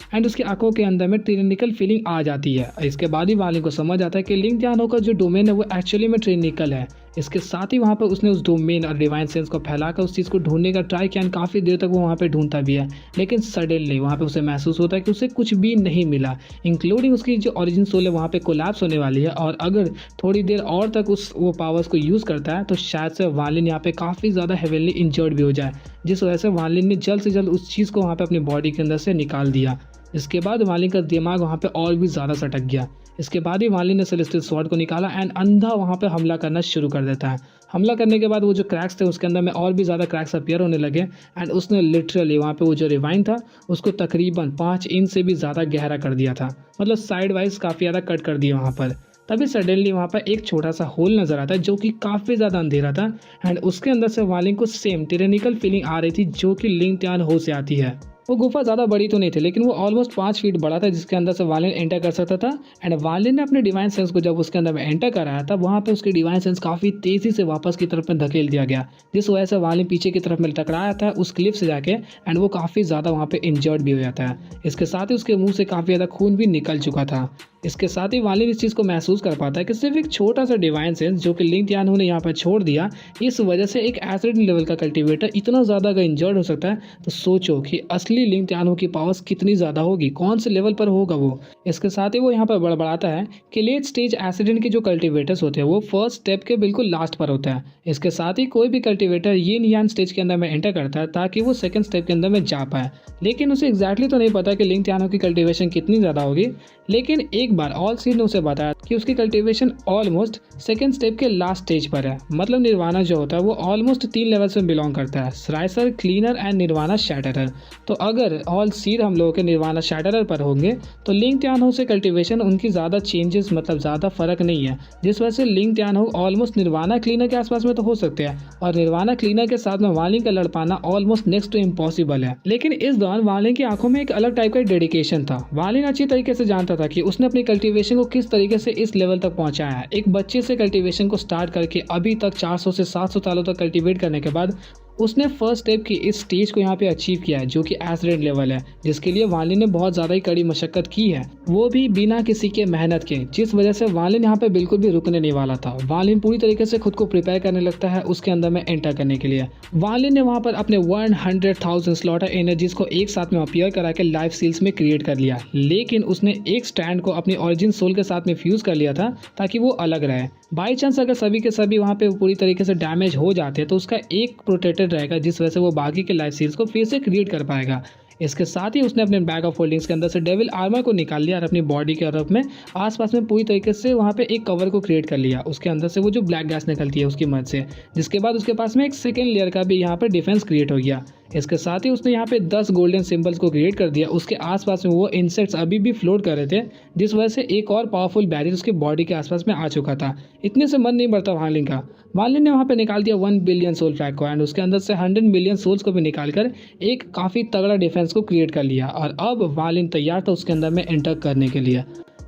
एंड उसकी आंखों के अंदर में ट्रिनिकल फीलिंग आ जाती है। इसके बाद ही वालिन को समझ आता है कि लिंग टियान हो का जो डोमेन है वो एक्चुअली में ट्रिनिकल है। इसके साथ ही वहाँ पर उसने उस डोमेन और डिवाइन सेंस को फैलाकर उस चीज़ को ढूंढने का ट्राई किया। काफ़ी देर तक वो वहाँ पे ढूंढता भी है, लेकिन सडनली वहाँ पे उसे महसूस होता है कि उसे कुछ भी नहीं मिला, इंक्लूडिंग उसकी जो ओरिजिन सोल है वहाँ पे कोलैप्स होने वाली है। और अगर थोड़ी देर और तक वो पावर्स को यूज़ करता है तो शायद से वालिन यहाँ पे काफ़ी ज़्यादा हेवीली इंजर्ड भी हो जाए, जिस वजह से वालिन ने जल्द से जल्द उस चीज़ को वहाँ पर अपनी बॉडी के अंदर से निकाल दिया। इसके बाद वालिन का दिमाग वहाँ पे और भी ज़्यादा सटक गया। इसके बाद ही वाली ने सेलेस्टियल स्वॉर्ड को निकाला एंड अंधा वहाँ पे हमला करना शुरू कर देता है। हमला करने के बाद वो जो क्रैक्स थे उसके अंदर में और भी ज़्यादा क्रैक्स अपीयर होने लगे एंड उसने लिटरली वहाँ पे वो जो रिवाइन था उसको तकरीबन 5 इंच से भी ज़्यादा गहरा कर दिया था, मतलब साइड वाइज काफ़ी ज़्यादा कट कर दिया वहाँ पर। तभी सडनली वहाँ पर एक छोटा सा होल नज़र आता है जो कि काफ़ी ज़्यादा अंधेरा था एंड उसके अंदर से वालिंग को सेम टिरेनिकल फीलिंग आ रही थी जो कि लिंग त्यान हो से आती है। वो गुफा ज़्यादा बड़ी तो नहीं थी लेकिन वो ऑलमोस्ट 5 फीट बड़ा था जिसके अंदर से वालिन एंटर कर सकता था एंड वालिन ने अपने डिवाइन सेंस को जब उसके अंदर में एंटर कराया था वहाँ पे उसकी डिवाइन सेंस काफ़ी तेज़ी से वापस की तरफ में धकेल दिया गया, जिस वजह से वालिन पीछे की तरफ में टकराया था उस क्लिफ से जाके एंड वो काफ़ी ज़्यादा वहाँ पे इंजर्ड भी हो जाता है। इसके साथ ही उसके मुंह से काफ़ी ज़्यादा खून भी निकल चुका था। इसके साथ ही वालिन इस चीज़ को महसूस कर पाता है कि सिर्फ एक छोटा सा डिवाइन सेंस जो कि लिंग त्यान ने यहाँ पर छोड़ दिया, इस वजह से एक एसिड लेवल का कल्टीवेटर इतना ज़्यादा अगर इंजर्ड हो सकता है तो सोचो कि असली लिंग त्यान की पावर्स कितनी ज़्यादा होगी, कौन से लेवल पर होगा वो। इसके साथ ही वो यहाँ पर बड़बड़ाता है कि लेट स्टेज एसिडेंट के जो कल्टीवेटर्स होते हैं वो फर्स्ट स्टेप के बिल्कुल लास्ट पर होता है। इसके साथ ही कोई भी कल्टीवेटर यिन यान स्टेज के अंदर में एंटर करता है ताकि वो सेकंड स्टेप के अंदर में जा पाए, लेकिन उसे एग्जैक्टली तो नहीं पता कि लिंग त्यान की कल्टीवेशन कितनी ज़्यादा होगी। लेकिन एक बार ऑल सीड ने उसे बताया कि उसकी कल्टीवेशन ऑलमोस्ट सेकंड स्टेप के लास्ट स्टेज पर है, मतलब निर्वाणा जो होता है वो ऑलमोस्ट 3 लेवल्स में बिलोंग करता है, स्राइसर, क्लीनर एंड निर्वाणा शैटरर। तो अगर ऑल सीड हम लोगों के निर्वाणा शैटरर पर होंगे तो लिंग त्यान से कल्टीवेशन उनकी ज़्यादा चेंजेस मतलब ज़्यादा फर्क नहीं है, जिस वजह से लिंग त्यान ऑलमोस्ट निर्वाणा क्लीनर के आसपास में तो हो सकते हैं और निर्वाणा क्लीनर के साथ में वालिंग का लड़ पाना ऑलमोस्ट नेक्स्ट टू इम्पॉसिबल है। लेकिन इस दौरान वालिंग की आंखों में एक अलग टाइप का डेडिकेशन था। वालिंग अच्छी तरीके से जानता था कि उसने अपनी कल्टीवेशन को किस तरीके से इस लेवल तक पहुंचाया है। एक बच्चे से कल्टीवेशन को स्टार्ट करके अभी तक 400 से 700 सालों तक कल्टीवेट करने के बाद उसने फर्स्ट स्टेप की इस स्टेज को यहाँ पे अचीव किया है जो कि एसिडेंट लेवल है, जिसके लिए वालिन ने बहुत ज़्यादा ही कड़ी मशक्कत की है, वो भी बिना किसी के मेहनत के, जिस वजह से वालिन यहाँ पे बिल्कुल भी रुकने नहीं वाला था। वालिन पूरी तरीके से खुद को प्रिपेयर करने लगता है उसके अंदर में एंटर करने के लिए। वालिन ने वहाँ पर अपने 100,000 स्लॉटर एनर्जीज को एक साथ में अपीयर करा के लाइफ सील्स में क्रिएट कर लिया, लेकिन उसने एक स्टैंड को अपनी ओरिजिन सोल के साथ में फ्यूज कर लिया था ताकि वो अलग रहे। बाई चांस अगर सभी के सभी वहाँ पे पूरी तरीके से डैमेज हो जाते हैं तो उसका एक प्रोटेक्टेड रहेगा, जिस वजह से वो बाकी के लाइफ सील्स को फिर से क्रिएट कर पाएगा। इसके साथ ही उसने अपने बैग ऑफ होल्डिंग्स के अंदर से डेविल आर्मर को निकाल लिया और अपनी बॉडी के तरफ में आसपास में पूरी तरीके से वहाँ पे एक कवर को क्रिएट कर लिया उसके अंदर से वो जो ब्लैक गैस निकलती है उसकी मदद से, जिसके बाद उसके पास में एक सेकेंड लेयर का भी यहाँ पे डिफेंस क्रिएट हो गया। इसके साथ ही उसने यहाँ पे 10 गोल्डन सिंबल्स को क्रिएट कर दिया। उसके आसपास में वो इंसेक्ट्स अभी भी फ्लोट कर रहे थे, जिस वजह से एक और पावरफुल बैरियर उसकी बॉडी के आसपास में आ चुका था। इतने से मन नहीं बढ़ता वालिन का। वालिन ने वहाँ पे निकाल दिया 1 बिलियन सोल फ्लैग को एंड उसके अंदर से 100 मिलियन सोल्स को भी निकाल कर एक काफ़ी तगड़ा डिफेंस को क्रिएट कर लिया और अब वालिन तैयार था उसके अंदर में एंटर करने के लिए।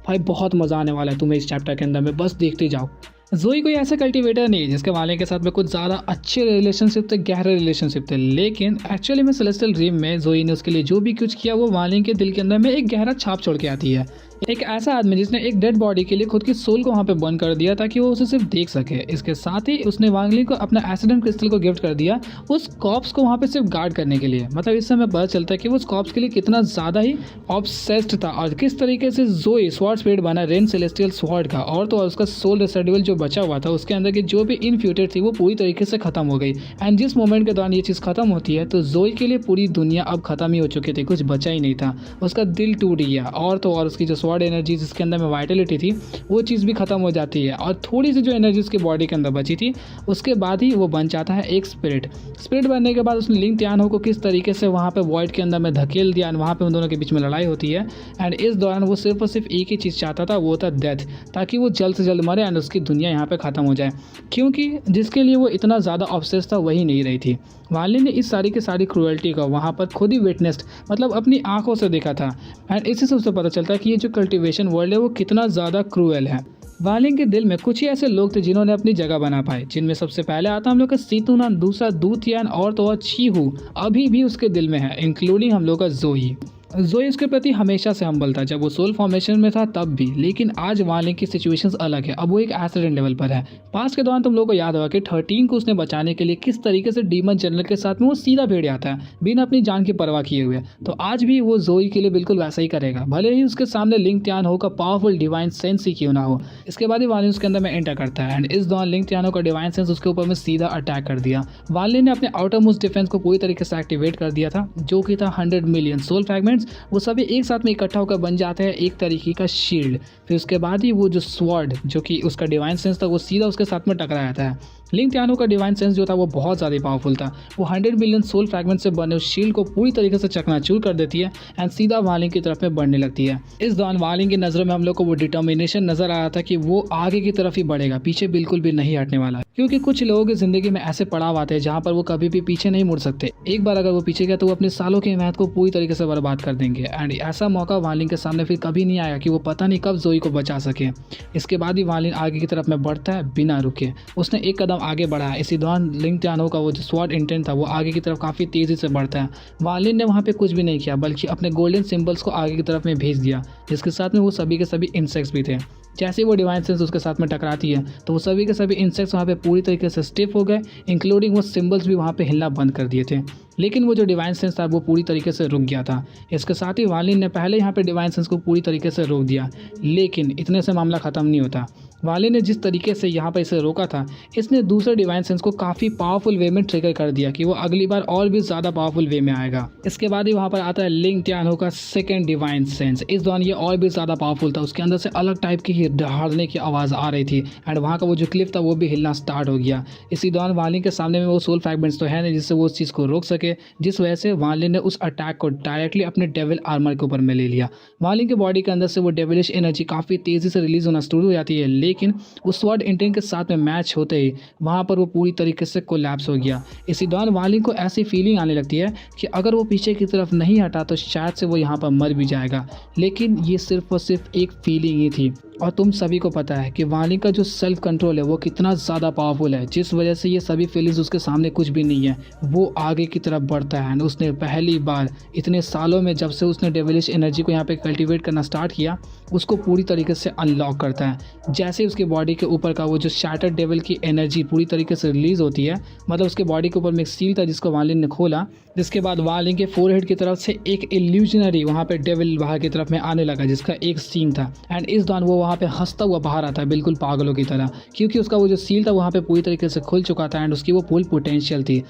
भाई बहुत मज़ा आने वाला है तुम्हें इस चैप्टर के अंदर में, बस देखते जाओ। जोई कोई ऐसा कल्टीवेटर नहीं है जिसके वालिन के साथ में कुछ ज़्यादा अच्छे रिलेशनशिप थे, गहरे रिलेशनशिप थे, लेकिन एक्चुअली में सेलेस्टियल ड्रीम में जोई ने उसके लिए जो भी कुछ किया वो वालिन के दिल के अंदर में एक गहरा छाप छोड़ के आती है। एक ऐसा आदमी जिसने एक डेड बॉडी के लिए खुद की सोल को वहाँ पे बंद कर दिया ताकि वो उसे सिर्फ देख सके। इसके साथ ही उसने वांगली को अपना एसिडेंट क्रिस्टल को गिफ्ट कर दिया उस कॉप्स को वहाँ पे सिर्फ गार्ड करने के लिए। मतलब इससे हमें पता चलता है कि वो उस कॉप्स के लिए कितना ज़्यादा ही ऑब्सेस्ड था और किस तरीके से जोई स्वॉर्ड स्पिरिट बना रेन सेलेस्टियल स्वॉर्ड का, और तो और उसका सोल रेसिडुअल जो बचा हुआ था उसके अंदर की जो भी इनफ्यूटेड थी वो पूरी तरीके से खत्म हो गई। एंड जिस मोमेंट के दौरान ये चीज़ खत्म होती है तो जोई के लिए पूरी दुनिया अब खत्म ही हो चुकी थी, कुछ बचा ही नहीं था। उसका दिल टूट गया और तो और उसकी जो स्वॉर्ड एनर्जी जिसके अंदर में वाइटलिटी थी वो चीज़ भी खत्म हो जाती है और थोड़ी सी जो एनर्जी उसकी बॉडी के अंदर बची थी उसके बाद ही वो बन जाता है एक स्पिरिट बनने के बाद उसने लिंग त्यान को किस तरीके से वहाँ पे वॉइड के अंदर में धकेल दिया। वहाँ पे उन दोनों के बीच में लड़ाई होती है एंड इस दौरान वो सिर्फ और सिर्फ एक ही चीज़ चाहता था, वो था डेथ, ताकि वो जल्द से जल्द मरे एंड उसकी दुनिया यहाँ पे ख़त्म हो जाए, क्योंकि जिसके लिए वो इतना ज़्यादा ऑब्सेस था वही नहीं रही थी। वालिन ने इस सारी की सारी क्रूएल्टी को वहाँ पर खुद ही विटनेस्ड, मतलब अपनी आंखों से देखा था एंड इसी से उसे पता चलता है कि ये जो कल्टीवेशन वर्ल्ड है वो कितना ज़्यादा क्रूएल है। वालिन के दिल में कुछ ही ऐसे लोग थे जिन्होंने अपनी जगह बना पाए, जिनमें सबसे पहले आता हम लोग का सीतुना, दूसरा दूतियान और तो और चीहू अभी भी उसके दिल में है, इंक्लूडिंग हम लोग का जोई। जोई उसके प्रति हमेशा से हम्बल था, जब वो सोल फॉर्मेशन में था तब भी, लेकिन आज वालिन की सिचुएशंस अलग है। अब वो एक एसिडेंट लेवल पर है। पास के दौरान तुम लोगों को याद होगा कि 13 को उसने बचाने के लिए किस तरीके से डीमन जनरल के साथ में वो सीधा भिड़ जाता है बिना अपनी जान की परवाह किए हुए। तो आज भी वो जोई के लिए बिल्कुल वैसा ही करेगा, भले ही उसके सामने लिंग त्यान हो का पावरफुल डिवाइन सेंस ही क्यों ना हो। इसके बाद ही वालिन उसके अंदर में एंटर करता है एंड इस दौरान लिंग त्यान का डिवाइन सेंस उसके ऊपर में सीधा अटैक कर दिया। वालिन ने अपने आउटर मोस्ट डिफेंस को पूरी तरीके से एक्टिवेट कर दिया था, जो कि था 100 मिलियन सोल फ्रैगमेंट्स फ्रैगमेंट्स वो सभी एक साथ में इकट्ठा होकर बन जाते हैं एक तरीके का शील्ड। फिर उसके बाद ही वो जो स्वॉर्ड जो कि उसका डिवाइन सेंस था वो सीधा उसके साथ में टकरा जाता है। लिंग त्यानो का डिवाइन सेंस जो था वो बहुत ज़्यादा पावरफुल था। वो 100 मिलियन सोल फ्रैगमेंट से बने उस शील्ड को पूरी तरीके से चकनाचूर कर देती है एंड सीधा वालिंग की तरफ में बढ़ने लगती है। इस दौरान वालिंग की नज़रों में हम लोग को वो डिटर्मिनेशन नजर आ रहा था कि वो आगे की तरफ ही बढ़ेगा, पीछे बिल्कुल भी नहीं हटने वाला। क्योंकि कुछ लोगों की जिंदगी में ऐसे पड़ाव आते हैं जहाँ पर वो कभी भी पीछे नहीं मुड़ सकते। एक बार अगर वो पीछे गया तो वो अपने सालों की मेहनत को पूरी तरीके से बर्बाद कर देंगे एंड ऐसा मौका वालिंग के सामने फिर कभी नहीं आएगा कि वो पता नहीं कब जोई को बचा सके। इसके बाद ही वालिंग आगे की तरफ में बढ़ता है बिना रुके। उसने एक कदम आगे बढ़ा। इसी दौरान लिंग त्यानो का वो जो स्वॉर्ड इंटेंट था वो आगे की तरफ काफ़ी तेज़ी से बढ़ता है। वालिन ने वहाँ पे कुछ भी नहीं किया बल्कि अपने गोल्डन सिंबल्स को आगे की तरफ में भेज दिया, जिसके साथ में वो सभी के सभी इंसेक्ट्स भी थे। जैसे वो डिवाइन सेंस उसके साथ में टकराती है तो वो सभी के सभी इंसेक्ट्स वहाँ पे पूरी तरीके से स्टिफ हो गए, इंक्लूडिंग वो सिंबल्स भी वहाँ पे हिलना बंद कर दिए थे। लेकिन वो जो डिवाइन सेंस था वो पूरी तरीके से रुक गया था। इसके साथ ही वालिन ने पहले यहाँ पे डिवाइन सेंस को पूरी तरीके से रोक दिया, लेकिन इतने से मामला ख़त्म नहीं होता। वालिन ने जिस तरीके से यहाँ पर इसे रोका था, इसने दूसरे डिवाइन सेंस को काफ़ी पावरफुल वे में ट्रिगर कर दिया कि वो अगली बार और भी ज़्यादा पावरफुल वे में आएगा। इसके बाद ही वहाँ पर आता है लिंग त्यानो का सेकेंड डिवाइन सेंस। इस दौरान ये और भी ज़्यादा पावरफुल था। उसके अंदर से अलग टाइप की दहाड़ने की आवाज़ आ रही थी एंड वहाँ का वो जो क्लिफ था वो भी हिलना स्टार्ट हो गया। इसी दौरान वालिन के सामने में वो सोल फ्रैगमेंट्स तो है नहीं जिससे वो उस चीज़ को रोक सके, जिस वजह से वालिन ने उस अटैक को डायरेक्टली अपने डेविल आर्मर के ऊपर में ले लिया। वालिन के बॉडी के अंदर से वो डेविलिश एनर्जी काफ़ी तेज़ी से रिलीज होना शुरू हो जाती है, लेकिन उस स्वॉर्ड इंटेंट के साथ में मैच होते ही वहाँ पर वो पूरी तरीके से कोलैप्स हो गया। इसी दौरान वालिन को ऐसी फीलिंग आने लगती है कि अगर वो पीछे की तरफ नहीं हटा तो शायद से वो यहाँ पर मर भी जाएगा, लेकिन ये सिर्फ और सिर्फ एक फीलिंग ही थी। और तुम सभी को पता है कि वालिन का जो सेल्फ कंट्रोल है वो कितना ज़्यादा पावरफुल है, जिस वजह से ये सभी फीलिंग्स उसके सामने कुछ भी नहीं है। वो आगे की तरफ बढ़ता है। उसने पहली बार इतने सालों में जब से उसने डेविलिश एनर्जी को यहाँ पे कल्टीवेट करना स्टार्ट किया, उसको पूरी तरीके से अनलॉक करता है। जैसे उसके बॉडी के ऊपर का वो जो शैटर्ड डेविल की एनर्जी पूरी तरीके से रिलीज होती है, मतलब उसके बॉडी के ऊपर में एक सील था जिसको वालिन ने खोला, जिसके बाद वालिन के फोरहेड की तरफ से एक इल्यूजनरी वहाँ पे डेविल बाहर की तरफ में आने लगा जिसका एक सीन था एंड इस दौरान वो वहाँ पे हंसता हुआ बाहर आता है बिल्कुल पागलों की तरह, क्योंकि उसका वो जो सील था वहाँ पे पूरी तरीके से खुल चुका था एंड उसकी वो फुल पोटेंशियल थी।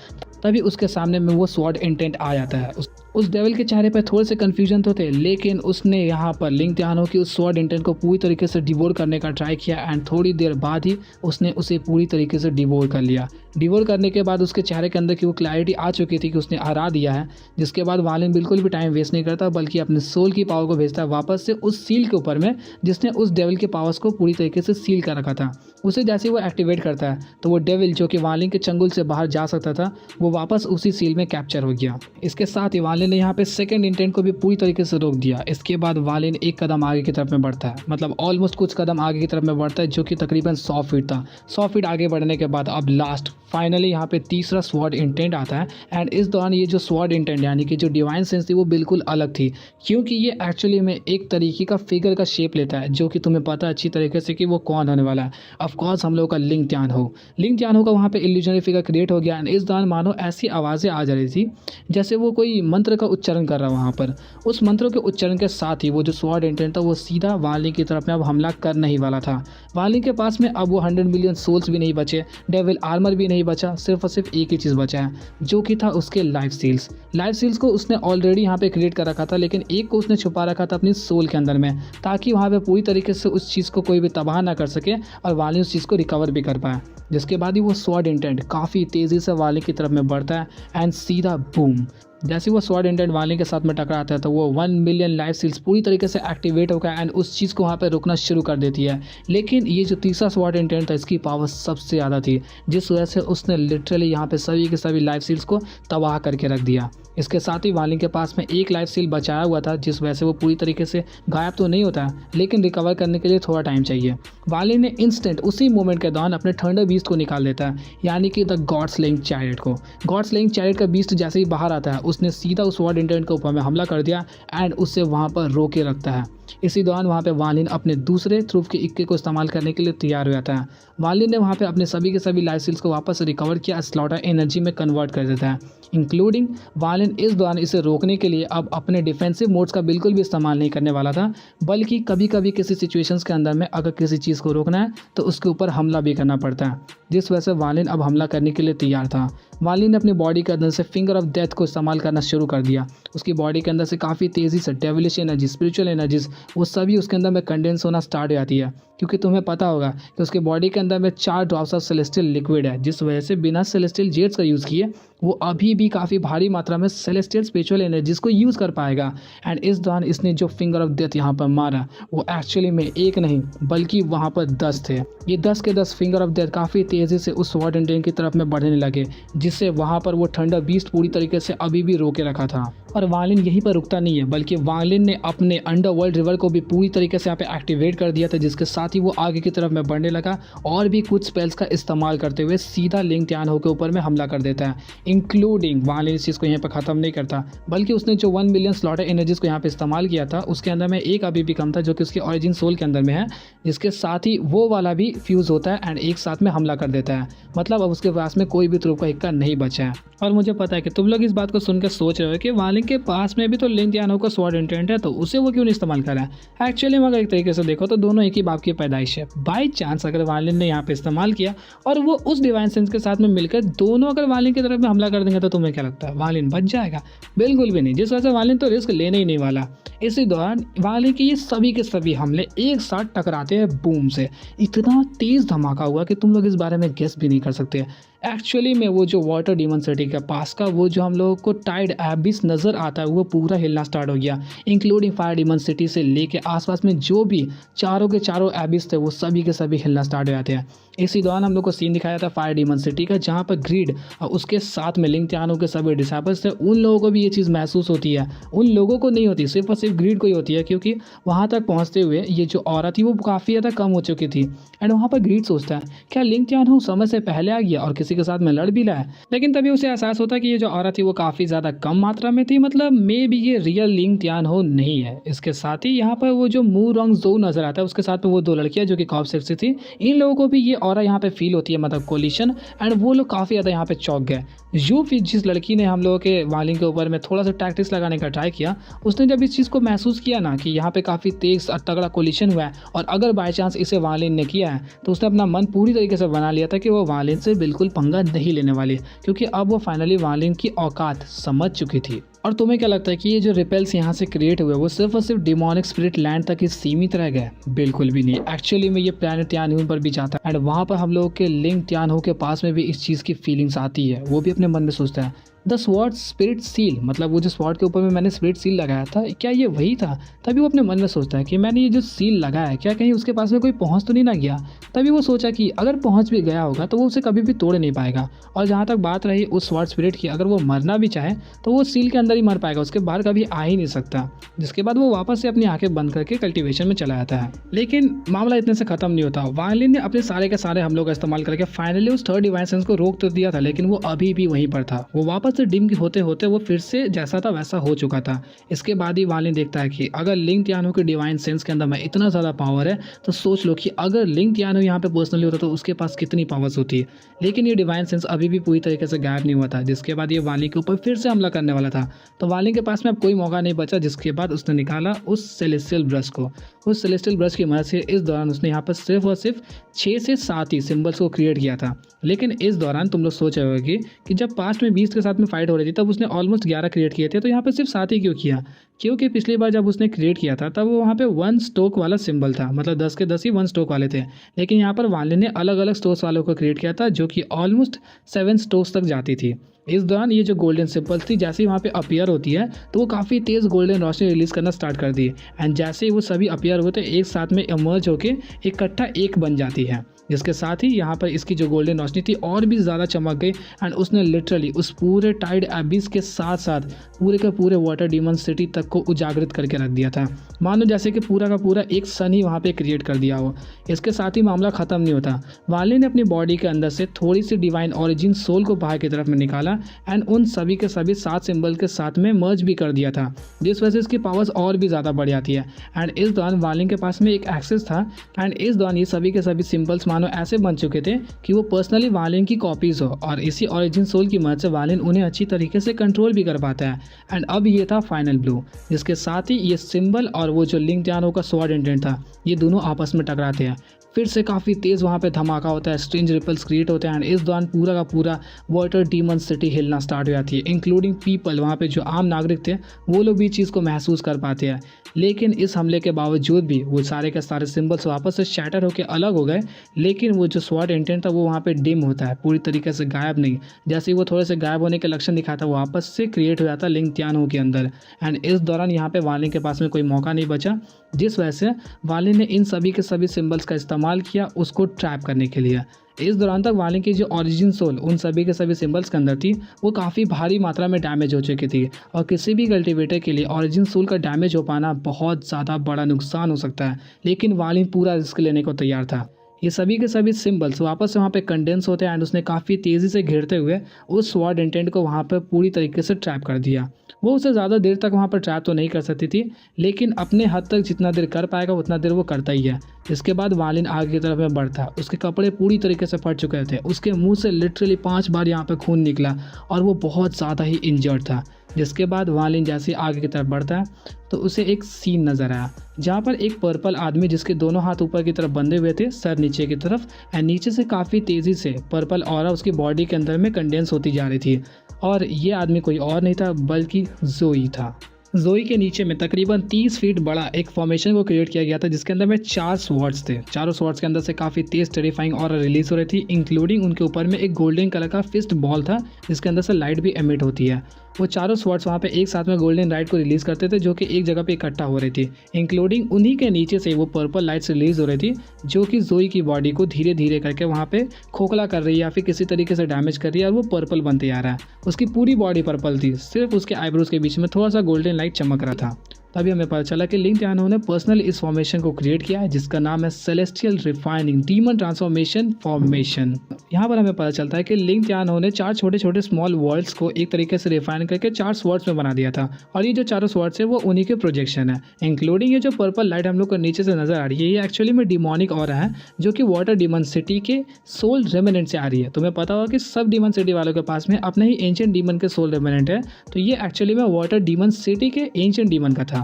तभी उसके सामने में वो स्वॉर्ड इंटेंट आ जाता है। उस डेविल के चेहरे पर थोड़े से कन्फ्यूजन तो थे, लेकिन उसने यहाँ पर लिंग त्यानो की उस स्वॉर्ड इंटेंट को पूरी तरीके से डिवोर करने का ट्राई किया एंड थोड़ी देर बाद ही उसने उसे पूरी तरीके से डिवोर कर लिया। डिवोर करने के बाद उसके चेहरे के अंदर की वो क्लैरिटी आ चुकी थी कि उसने हरा दिया है, जिसके बाद वालिन बिल्कुल भी टाइम वेस्ट नहीं करता बल्कि अपने सोल की पावर को भेजता है वापस से उस सील के ऊपर में जिसने उस डेविल के पावर्स को पूरी तरीके से सील कर रखा था। उसे जैसे ही वो एक्टिवेट करता है तो वो डेविल जो कि वालिन के चंगुल से बाहर जा सकता था वो वापस उसी सील में कैप्चर हो गया। इसके साथ ही वालिन ने यहाँ पे सेकंड इंटेंट को भी पूरी तरीके से रोक दिया। इसके बाद वालिन एक कदम आगे की तरफ में बढ़ता है, मतलब ऑलमोस्ट कुछ कदम आगे की तरफ में बढ़ता है जो कि तकरीबन 100 फीट था। 100 फीट आगे बढ़ने के बाद अब लास्ट फाइनली यहाँ पे तीसरा स्वॉर्ड इंटेंट आता है एंड इस दौरान ये जो स्वॉर्ड इंटेंट यानी कि जो डिवाइन सेंस थी वो बिल्कुल अलग थी, क्योंकि ये एक्चुअली में एक तरीके का फिगर का शेप लेता है जो कि तुम्हें पता है अच्छी तरीके से कि वो कौन होने वाला है। ऑफकोर्स हम लोग का लिंग त्यानो का वहाँ पे इल्यूजनरी फिगर क्रिएट हो गया एंड इस दौरान मानो ऐसी आवाज़ें आ जा रही थी जैसे वो कोई मंत्र का उच्चारण कर रहा वहाँ पर। उस मंत्रों के उच्चारण के साथ ही वो जो स्वॉर्ड इंटेंट था वो सीधा वालिन की तरफ में अब हमला करने ही वाला था। वालिन के पास में अब वो 100 मिलियन सोल्स भी नहीं बचे, डेविल आर्मर भी नहीं बचा, सिर्फ और सिर्फ एक ही चीज़ बचा है जो कि था उसके लाइफ सील्स। लाइफ सील्स को उसने ऑलरेडी यहाँ पे क्रिएट कर रखा था, लेकिन एक को उसने छुपा रखा था अपनी सोल के अंदर में ताकि वहाँ पे पूरी तरीके से उस चीज़ को कोई भी तबाह ना कर सके और वालिन उस चीज़ को रिकवर भी कर पाए। जिसके बाद ही वो स्वॉर्ड इंटेंट काफ़ी तेज़ी से वालिन की तरफ में बढ़ता है एंड सीधा बूम, जैसे वो स्वॉर्ड इंटेंट वालिन के साथ में टकराता है तो वो 1 मिलियन लाइफ सील्स पूरी तरीके से एक्टिवेट होकर एंड उस चीज़ को वहाँ पे रुकना शुरू कर देती है। लेकिन ये जो तीसरा स्वॉर्ड इंटेंट था इसकी पावर सबसे ज़्यादा थी, जिस वजह से उसने लिटरली यहाँ पे सभी के सभी लाइफ सील्स को तबाह करके रख दिया। इसके साथ ही वालिन के पास में एक लाइफ सील बचाया हुआ था, जिस वजह से वो पूरी तरीके से गायब तो नहीं होता लेकिन रिकवर करने के लिए थोड़ा टाइम चाहिए। वालिन ने इंस्टेंट उसी मोमेंट के दौरान अपने थंडर बीस्ट को निकाल देता है, यानी कि द गॉड स्लेइंग चैरियट को। गॉड स्लेइंग चैरियट का बीस्ट जैसे ही बाहर आता है उसने सीधा उस स्वॉर्ड इंटेंट के ऊपर में हमला कर दिया एंड उसे वहाँ पर रोके रखता है। इसी दौरान वहाँ पे वालिन अपने दूसरे थ्रूफ के इक्के को इस्तेमाल करने के लिए तैयार हो जाता है। वालिन ने वहाँ पे अपने सभी के सभी लाइफ सील्स को वापस रिकवर किया, स्लॉटर एनर्जी में कन्वर्ट कर देता है। इंक्लूडिंग वालिन इस दौरान इसे रोकने के लिए अब अपने डिफेंसिव मोड्स का बिल्कुल भी इस्तेमाल नहीं करने वाला था, बल्कि कभी कभी किसी सिचुएशंस के अंदर में अगर किसी चीज़ को रोकना है तो उसके ऊपर हमला भी करना पड़ता है, जिस वजह से वालिन अब हमला करने के लिए तैयार था। वालिन ने अपनी बॉडी के अंदर से फिंगर ऑफ डेथ को इस्तेमाल करना शुरू कर दिया। उसकी बॉडी के अंदर से काफ़ी तेज़ी से डेविलिश एनर्जी, स्पिरिचुअल एनर्जीज, वो सभी उसके अंदर में कंडेंस होना स्टार्ट हो जाती है। क्योंकि तुम्हें पता होगा कि उसके बॉडी के अंदर में 4 ड्रॉप्स ऑफ सेलेस्टियल लिक्विड है, जिस वजह से बिना सेलेस्टियल जेट्स का यूज़ किए वो अभी भी काफ़ी भारी मात्रा में सेलेस्टियल स्पिरिचुअल एनर्जीज को यूज़ कर पाएगा। एंड इस दौरान इसने जो फिंगर ऑफ डेथ यहाँ पर मारा वो एक्चुअली में एक नहीं बल्कि वहाँ पर 10 थे। ये 10 के 10 फिंगर ऑफ डेथ काफ़ी तेज़ी से उस स्वॉर्ड एंड की तरफ में बढ़ने लगे, जिससे वहाँ पर वो थंडर बीस्ट पूरी तरीके से अभी भी रोके रखा था। और वालिन यहीं पर रुकता नहीं है, बल्कि वालिन ने अपने अंडरवर्ल्ड रिवर को भी पूरी तरीके से यहाँ पे एक्टिवेट कर दिया था, जिसके साथ ही वो आगे की तरफ में बढ़ने लगा और भी कुछ स्पेल्स का इस्तेमाल करते हुए सीधा लिंग त्यान हो के ऊपर में हमला कर देता है। इंक्लूडिंग वालिन इस चीज़ को यहाँ पर ख़त्म नहीं करता, बल्कि उसने जो 1 मिलियन स्लॉटर एनर्जीज को यहाँ पे इस्तेमाल किया था उसके अंदर में एक अभी भी कम था, जो कि उसकी ऑरिजिन सोल के अंदर में है, जिसके साथ ही वो वाला भी फ्यूज़ होता है एंड एक साथ में हमला कर देता है। मतलब अब उसके पास में कोई भी तुरुप का इक्का नहीं बचा है। और मुझे पता है कि तुम लोग इस बात को सुनकर सोच रहे हो कि वालिन के पास में भी तो लिंग त्यान हो का स्वॉर्ड इंटेंट है, तो उसे वो क्यों नहीं इस्तेमाल कर रहा है। एक्चुअली अगर एक तरीके से देखो तो दोनों एक ही बाप की पैदाइश है। बाई चांस अगर वालिन ने यहाँ पे इस्तेमाल किया और वो उस डिवाइन सेंस के साथ में मिलकर दोनों अगर वालिन की तरफ में हमला कर देंगे तो तुम्हें क्या लगता है वालिन बच जाएगा? बिल्कुल भी नहीं। जिस वजह से वालिन तो रिस्क लेने ही नहीं वाला। इसी दौरान वालिन के ये सभी के सभी हमले एक साथ टकराते हैं बूम से। इतना तेज धमाका हुआ कि तुम लोग इस बारे में गेस भी नहीं कर सकते। एक्चुअली में वो जो वाटर डीमन सिटी के पास का वो जो हम लोगों को टाइड एबिस नज़र आता है वो पूरा हिलना स्टार्ट हो गया, इंक्लूडिंग फायर डीमन सिटी से लेके आसपास में जो भी चारों के चारों एबिस थे वो सभी के सभी हिलना स्टार्ट हो जाते हैं। इसी दौरान हम लोग को सीन दिखाया था फायर डीमन सिटी का, जहाँ पर ग्रीड और उसके साथ में लिंग त्यानो के सभी डिसाइपल्स थे। उन लोगों को भी ये चीज़ महसूस होती है, उन लोगों को नहीं होती, सिर्फ और सिर्फ ग्रीड को ही होती है, क्योंकि वहाँ तक पहुँचते हुए ये जो औरत थी वो काफ़ी ज़्यादा कम हो चुकी थी। एंड वहाँ पर ग्रीड सोचता है क्या लिंग त्यानो समय से पहले आ गया और किसी के साथ में लड़ भी लाया, लेकिन तभी उसे एहसास होता है कि ये जो औरत थी वो काफ़ी ज़्यादा कम मात्रा में थी, मतलब मे भी ये रियल लिंग त्यानो नहीं है। इसके साथ ही यहाँ पर वो जो मू रोंग जो नजर आता है उसके साथ में वो 2 लड़कियाँ जो कि कॉप सेक्सी थी, इन लोगों को भी ये ऑरा यहाँ पे फील होती है, मतलब कोलिशन। एंड वो लोग काफ़ी ज़्यादा यहाँ पे चौंक गए। जो फिर जिस लड़की ने हम लोगों के वालिन के ऊपर में थोड़ा सा टैक्टिक्स लगाने का ट्राई किया, उसने जब इस चीज़ को महसूस किया ना कि यहाँ पे काफ़ी तेज और तगड़ा कोलिशन हुआ है और अगर बाई चांस इसे वालिन ने किया है तो उसने अपना मन पूरी तरीके से बना लिया था कि वो वालिन से बिल्कुल पंगा नहीं लेने वाली, क्योंकि अब वो फाइनली वालिन की औकात समझ चुकी थी। और तुम्हें क्या लगता है कि ये जो रिपेल्स यहाँ से क्रिएट हुए वो सिर्फ और सिर्फ डिमोनिक स्पिरिट लैंड तक ही सीमित रह गए? बिल्कुल भी नहीं। एक्चुअली में ये प्लैनेट त्यानहुन पर भी जाता है एंड वहाँ पर हम लोगों के लिंग त्यानहु के पास में भी इस चीज़ की फीलिंग्स आती है। वो भी अपने मन में सोचता है द स्वॉर्ड स्पिरिट सील, मतलब वो जो स्वॉर्ड के ऊपर में मैंने स्पिरिट सील लगाया था क्या ये वही था? तभी वो अपने मन में सोचता है कि मैंने ये जो सील लगाया है क्या कहीं उसके पास में कोई पहुंच तो नहीं ना गया। तभी वो सोचा कि अगर पहुंच भी गया होगा तो वो उसे कभी भी तोड़ नहीं पाएगा। और जहाँ तक बात रही उस स्वॉर्ड स्पिरिट की, अगर वो मरना भी चाहे तो वो सील के अंदर ही मर पाएगा, उसके बाहर कभी आ ही नहीं सकता। जिसके बाद वो वापस से अपनी आंखें बंद करके कल्टिवेशन में चला जाता है। लेकिन मामला इतने से खत्म नहीं होता। वालिन ने अपने सारे के सारे हमलों का इस्तेमाल करके फाइनली उस थर्ड डिवाइन सेंस को रोक तो दिया था, लेकिन वो अभी भी वहीं पर था। वो वापस से डिम होते होते वो फिर से जैसा था वैसा हो चुका था। इसके बाद ही वालिन देखता है कि अगर लिंग त्यानो के डिवाइन सेंस के अंदर में इतना ज़्यादा पावर है तो सोच लो कि अगर लिंग त्यानो यहाँ पे पर्सनली होता तो उसके पास कितनी पावर्स होती है। लेकिन ये डिवाइन सेंस अभी भी पूरी तरीके से गायब नहीं हुआ था। जिसके बाद ये वालिन के ऊपर फिर से हमला करने वाला था, तो वालिन के पास में अब कोई मौका नहीं बचा। जिसके बाद उसने निकाला उस सेलेस्टियल ब्रश को। उस सेलेस्टियल ब्रश की मदद से इस दौरान उसने यहाँ पर सिर्फ और सिर्फ 6 से 7 ही सिंबल्स को क्रिएट किया था। लेकिन इस दौरान तुम लोग सोच रहे होगे कि जब पास्ट में 20 के साथ में फाइट हो रही थी तब उसने ऑलमोस्ट 11 क्रिएट किए थे, तो यहाँ पर सिर्फ 7 ही क्यों किया? क्योंकि पिछली बार जब उसने क्रिएट किया था तब वो वहाँ पे 1 स्टोक वाला सिंबल था, मतलब 10 के 10 ही 1 स्टोक वाले थे। लेकिन यहाँ पर वालिन ने अलग अलग स्टोक्स वालों को क्रिएट किया था जो कि ऑलमोस्ट 7 स्टोक्स तक जाती थी। इस दौरान ये जो गोल्डन सिंपल्स थी जैसे ही वहाँ पे अपीयर होती है तो वो काफ़ी तेज़ गोल्डन रोशनी रिलीज़ करना स्टार्ट कर दी। एंड जैसे ही वो सभी अपीयर होते एक साथ में इमर्ज होके इकट्ठा एक बन जाती है, जिसके साथ ही यहाँ पर इसकी जो गोल्डन रोशनी थी और भी ज़्यादा चमक गई। एंड उसने लिटरली उस पूरे टाइड एबिस के साथ साथ पूरे का पूरे वाटर डीमन सिटी तक को उजागृत करके रख दिया था, मानो जैसे कि पूरा का पूरा एक सन ही वहाँ पे क्रिएट कर दिया हो। इसके साथ ही मामला ख़त्म नहीं होता। वालिन ने अपनी बॉडी के अंदर से थोड़ी सी डिवाइन ऑरिजिन सोल को बाहर की तरफ में निकाला एंड उन सभी के सभी 7 सिंबल के साथ में मर्ज भी कर दिया था, जिस वजह से इसकी पावर्स और भी ज़्यादा बढ़ जाती है। एंड इस दौरान वालिन के पास में एक एक्सेस था एंड इस दौरान ये सभी के सभी सिंबल्स ऐसे बन चुके थे कि वो पर्सनली वालिन की कॉपीज हो और इसी ऑरिजिन सोल की मदद से वालिन उन्हें अच्छी तरीके से कंट्रोल भी कर पाता है। एंड अब ये था फाइनल ब्लो, जिसके साथ ही ये सिंबल और वो जो लिंग त्यानो का स्वॉर्ड इंटेंट था ये दोनों आपस में टकराते हैं। फिर से काफ़ी तेज़ वहाँ पे धमाका होता है, स्ट्रेंज रिपल्स क्रिएट होते हैं एंड इस दौरान पूरा का पूरा वाटर डीमन सिटी हिलना स्टार्ट हो जाती है, इंक्लूडिंग पीपल। वहाँ पे जो आम नागरिक थे वो लोग भी चीज़ को महसूस कर पाते हैं। लेकिन इस हमले के बावजूद भी वो सारे के सारे सिंबल्स वापस से शैटर होकर अलग हो गए, लेकिन वो जो स्वॉर्ड इंटेंट था वो वहाँ पे डिम होता है, पूरी तरीके से गायब नहीं। जैसे ही वो थोड़े से गायब होने के लक्षण दिखाता है, वो वापस से क्रिएट हो जाता है लिंग त्यानो के अंदर। एंड इस दौरान यहाँ पे वालिन के पास में कोई मौका नहीं बचा, जिस वजह से वालिन ने इन सभी के सभी सिंबल्स का इस्तेमाल किया उसको ट्रैप करने के लिए। इस दौरान तक वालिन की जो ओरिजिन सोल उन सभी के सभी सिंबल्स के अंदर थी वो काफ़ी भारी मात्रा में डैमेज हो चुकी थी, और किसी भी कल्टिवेटर के लिए ओरिजिन सोल का डैमेज हो पाना बहुत ज़्यादा बड़ा नुकसान हो सकता है। लेकिन वालिन पूरा रिस्क लेने को तैयार था। ये सभी के सभी सिंबल्स वापस से वहाँ पे कंडेंस होते हैं एंड उसने काफ़ी तेज़ी से घेरते हुए उस स्वॉर्ड इंटेंट को वहाँ पे पूरी तरीके से ट्रैप कर दिया। वो उसे ज़्यादा देर तक वहाँ पर ट्रैप तो नहीं कर सकती थी, लेकिन अपने हद तक जितना देर कर पाएगा उतना देर वो करता ही है। इसके बाद वालिन आगे की तरफ में बढ़ता है। उसके कपड़े पूरी तरीके से फट चुके थे, उसके मुंह से लिटरली 5 बार यहाँ पे खून निकला और वो बहुत ज़्यादा ही इंजर्ड था। जिसके बाद वालिन जैसे आगे की तरफ बढ़ता है तो उसे एक सीन नज़र आया जहाँ पर एक पर्पल आदमी जिसके दोनों हाथ ऊपर की तरफ बंधे हुए थे, सर नीचे की तरफ, एंड नीचे से काफ़ी तेज़ी से पर्पल ऑरा उसकी बॉडी के अंदर में कंडेंस होती जा रही थी। और ये आदमी कोई और नहीं था बल्कि जोई था। जोई के नीचे में तकरीबन 30 फीट बड़ा एक फॉर्मेशन को क्रिएट किया गया था, जिसके अंदर में 4 स्वॉर्ड्स थे। चारों स्वॉर्ड्स के अंदर से काफ़ी तेज टेरिफाइंग और रिलीज हो रही थी, इंक्लूडिंग उनके ऊपर में एक गोल्डन कलर का फिस्ट बॉल था जिसके अंदर से लाइट भी एमिट होती है। वो चारों स्वॉर्ड्स वहाँ पे एक साथ में गोल्डन लाइट को रिलीज करते थे जो कि एक जगह पे इकट्ठा हो रही थी, इंक्लूडिंग उन्हीं के नीचे से वो पर्पल लाइट्स रिलीज हो रही थी जो कि जोई की बॉडी को धीरे धीरे करके वहाँ पे खोखला कर रही है या फिर किसी तरीके से डैमेज कर रही है, और वो पर्पल बनते जा रहा है। उसकी पूरी बॉडी पर्पल थी, सिर्फ उसके आईब्रोज के बीच में थोड़ा सा गोल्डन लाइट चमक रहा था। तभी हमें पता चला कि लिंग त्यानो ने पर्सनली इस फॉर्मेशन को क्रिएट किया है जिसका नाम है celestial refining demon transformation formation. यहाँ पर हमें पता चलता है कि लिंग त्यानो ने 4 छोटे छोटे स्मॉल वर्ल्ड्स को एक तरीके से रिफाइन करके 4 स्वॉर्ड्स में बना दिया था, और ये जो चारों स्वॉर्ड्स है वो उन्हीं के प्रोजेक्शन है, इंक्लूडिंग ये जो पर्पल लाइट हम लोग को नीचे से नजर आ रही है, ये एक्चुअली में डिमोनिक ऑरा है जो कि वाटर डीमन सिटी के सोल रेमिनेंट से आ रही है। तुम्हें पता होगा कि सब डीमन सिटी वालों के पास में अपने ही एंशिएंट डीमन के सोल रेमिनेंट है, तो ये एक्चुअली में वाटर डीमन सिटी के एंशिएंट डीमन का था।